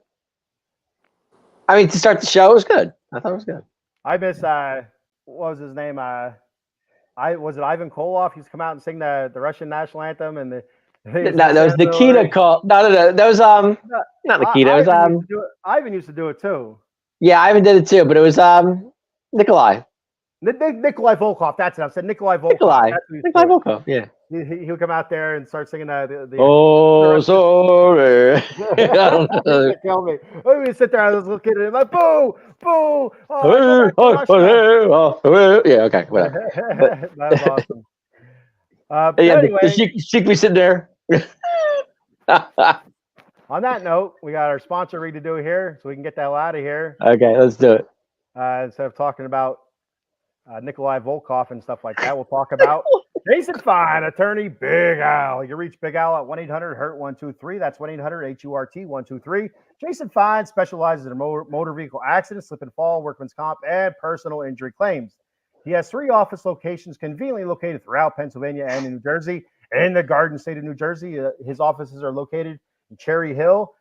I mean, to start the show, it was good. I thought it was good. I miss what was his name? Was it Ivan Koloff? He's come out and sing the Russian national anthem and No, that was Nikita call. No. That was not Nikita. It was Ivan used to do it too. Yeah, Ivan did it too, but it was Nikolai. Nikolai Volkov. That's it. I said Nikolai Volkov. Nikolai Volkov. Yeah. He'll come out there and start singing the oh, sorry. Kill me. Let me sit there as a little kid and like, boo, boo. Yeah, okay, whatever. That's awesome. Anyway, she be sitting there. On that note, we got our sponsor read to do here, so we can get the hell out of here. Okay, let's do it. Instead of talking about Nikolai Volkov and stuff like that, we'll talk about Jason Fine, attorney Big Al. You can reach Big Al at 1-800-HURT-123. That's 1-800-HURT-123. Jason Fine specializes in motor vehicle accidents, slip and fall, workman's comp, and personal injury claims. He has 3 office locations conveniently located throughout Pennsylvania and in New Jersey. In the Garden State of New Jersey, his offices are located in Cherry Hill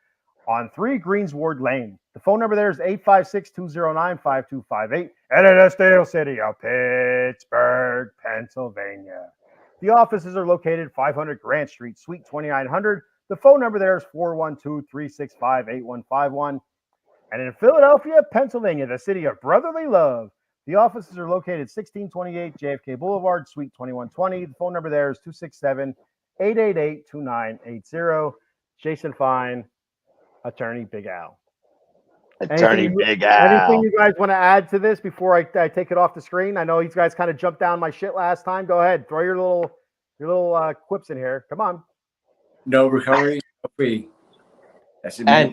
on 3 Greensward Lane. The phone number there is 856-209-5258. And in the Steel City of Pittsburgh, Pennsylvania. The offices are located 500 Grant Street, Suite 2900. The phone number there is 412-365-8151. And in Philadelphia, Pennsylvania, the city of brotherly love, the offices are located 1628 JFK Boulevard, Suite 2120. The phone number there is 267-888-2980. Jason Fine, attorney Big Al. Big Al. Anything you guys want to add to this before I take it off the screen? I know you guys kind of jumped down my shit last time. Go ahead, throw your little quips in here. Come on. No recovery, no free. That's it. And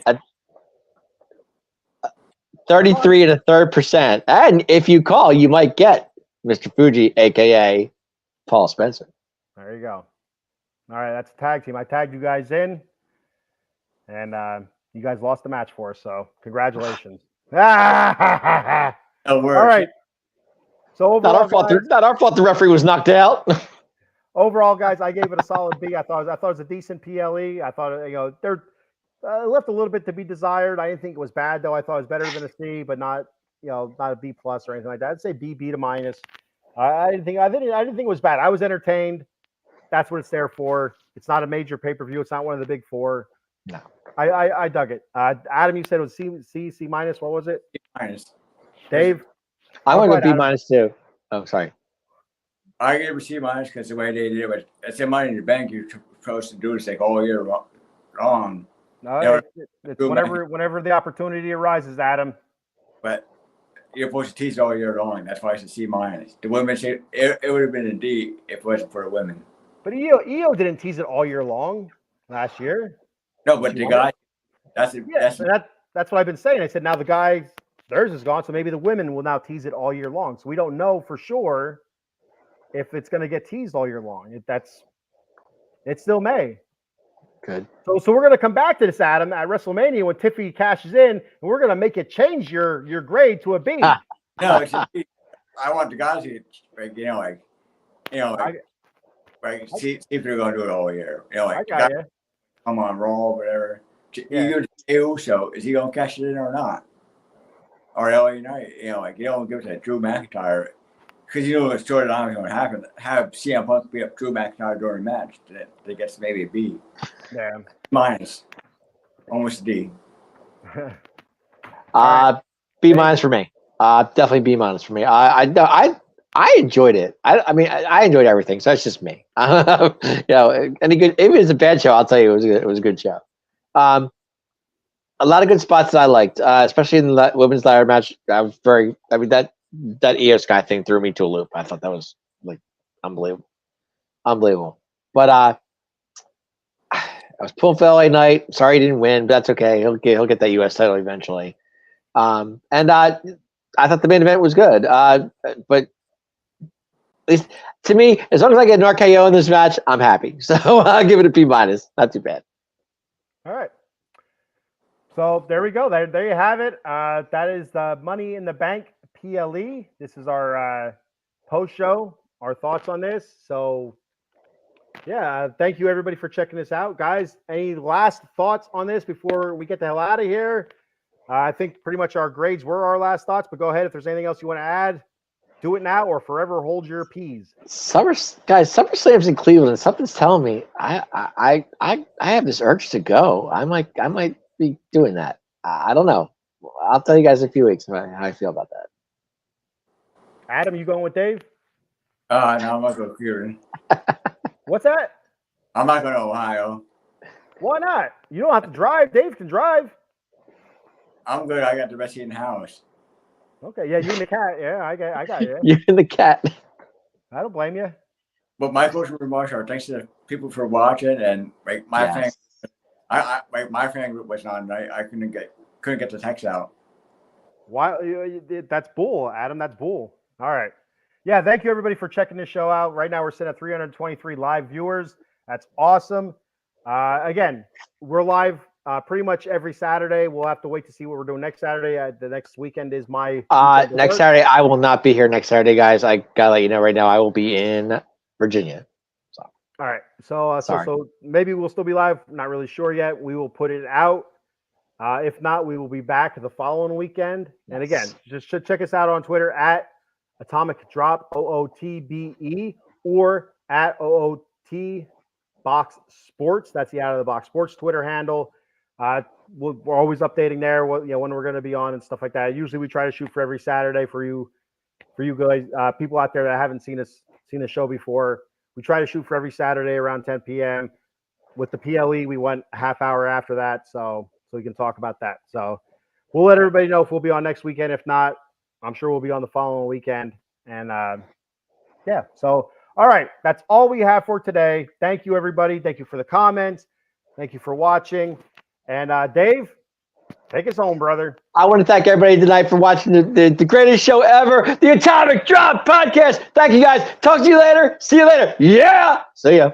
33 1/3%. And if you call, you might get Mr. Fuji, aka Paul Spencer. There you go. All right, that's a tag team. I tagged you guys in, and you guys lost the match for us, so congratulations. All right. So overall, not our fault the referee was knocked out. Overall, guys, I gave it a solid B. I thought it was a decent PLE. I thought they're left a little bit to be desired. I didn't think it was bad though. I thought it was better than a C, but not not a B plus or anything like that. I'd say B to minus. I didn't think it was bad. I was entertained. That's what it's there for. It's not a major pay-per-view. It's not one of the big 4. No. I dug it. Adam, you said it was C minus. What was it? C minus. Dave? I want to go B minus too. Oh, sorry. I gave a C minus because the way they did it was, it's the money in the bank you're supposed to do is like all year long. No, it's whenever the opportunity arises, Adam. But you're supposed to tease all year long. That's why it's a C minus. The women say it would have been a D if it wasn't for the women. But EO didn't tease it all year long last year. No, but the guy, that's what I've been saying. I said now the guy, theirs is gone, so maybe the women will now tease it all year long. So we don't know for sure if it's going to get teased all year long. It still may. Good. So we're going to come back to this, Adam, at WrestleMania when Tiffany cashes in, and we're going to make it change your grade to a B. No, it's a B. I want the guys to right? See if they're gonna do it all year. You know, I like got you. come on Raw, whatever. Yeah. You Jey Uso, is he gonna cash it in or not? Or LA Knight, you know, like you don't give it to Drew McIntyre because you know the storyline is going to happen. Have CM Punk beat up Drew McIntyre during the match that gets maybe a B Yeah. minus, almost a D. B minus for me. Definitely B minus for me. I enjoyed it. I mean, I enjoyed everything. So that's just me. You know, any good. If it was a bad show, I'll tell you it was a good show. A lot of good spots that I liked, especially in the women's ladder match. I was very. I mean that Io Sky thing threw me to a loop. I thought that was like unbelievable. But I was pulling for LA Knight. Sorry he didn't win, but that's okay. He'll get that US title eventually. And I thought the main event was good. But at least to me, as long as I get an RKO in this match, I'm happy. So I'll give it a B minus. Not too bad. All right. So there we go. There you have it. That is the Money in the Bank PLE. This is our post show. Our thoughts on this. So yeah, thank you everybody for checking this out, guys. Any last thoughts on this before we get the hell out of here? I think pretty much our grades were our last thoughts. But go ahead if there's anything else you want to add. Do it now or forever hold your peas. SummerSlam's in Cleveland, and something's telling me I have this urge to go. I might be doing that. I don't know. I'll tell you guys in a few weeks how I feel about that. Adam, you going with Dave? No, I'm not going to Cleveland. What's that? I'm not going to Ohio. Why not? You don't have to drive. Dave can drive. I'm good. I got the rest in the house. Okay, yeah, you and the cat. Yeah, I got you. You and the cat. I don't blame you. But my closing remarks are thanks to the people for watching and like my fan. My fan group was on. I couldn't get the text out. Why? That's bull, Adam. That's bull. All right. Yeah. Thank you everybody for checking this show out. Right now we're sitting at 323 live viewers. That's awesome. Again, we're live pretty much every Saturday. We'll have to wait to see what we're doing next Saturday. The next weekend is my next Saturday. I will not be here next Saturday, guys. I gotta let you know right now. I will be in Virginia. So all right. So maybe we'll still be live. Not really sure yet. We will put it out. If not, we will be back the following weekend. And again, just check us out on Twitter at Atomic Drop OOTBE or at OOT Box Sports. That's the Out of the Box Sports Twitter handle. We're always updating there. When we're going to be on and stuff like that. Usually, we try to shoot for every Saturday for you guys, people out there that haven't seen the show before. We try to shoot for every Saturday around 10 p.m. With the PLE, we went a half hour after that, so we can talk about that. So we'll let everybody know if we'll be on next weekend. If not, I'm sure we'll be on the following weekend. And yeah, so all right, that's all we have for today. Thank you, everybody. Thank you for the comments. Thank you for watching. And Dave, take us home, brother. I want to thank everybody tonight for watching the greatest show ever, the Atomic Drop Podcast. Thank you, guys. Talk to you later. See you later. Yeah. See ya.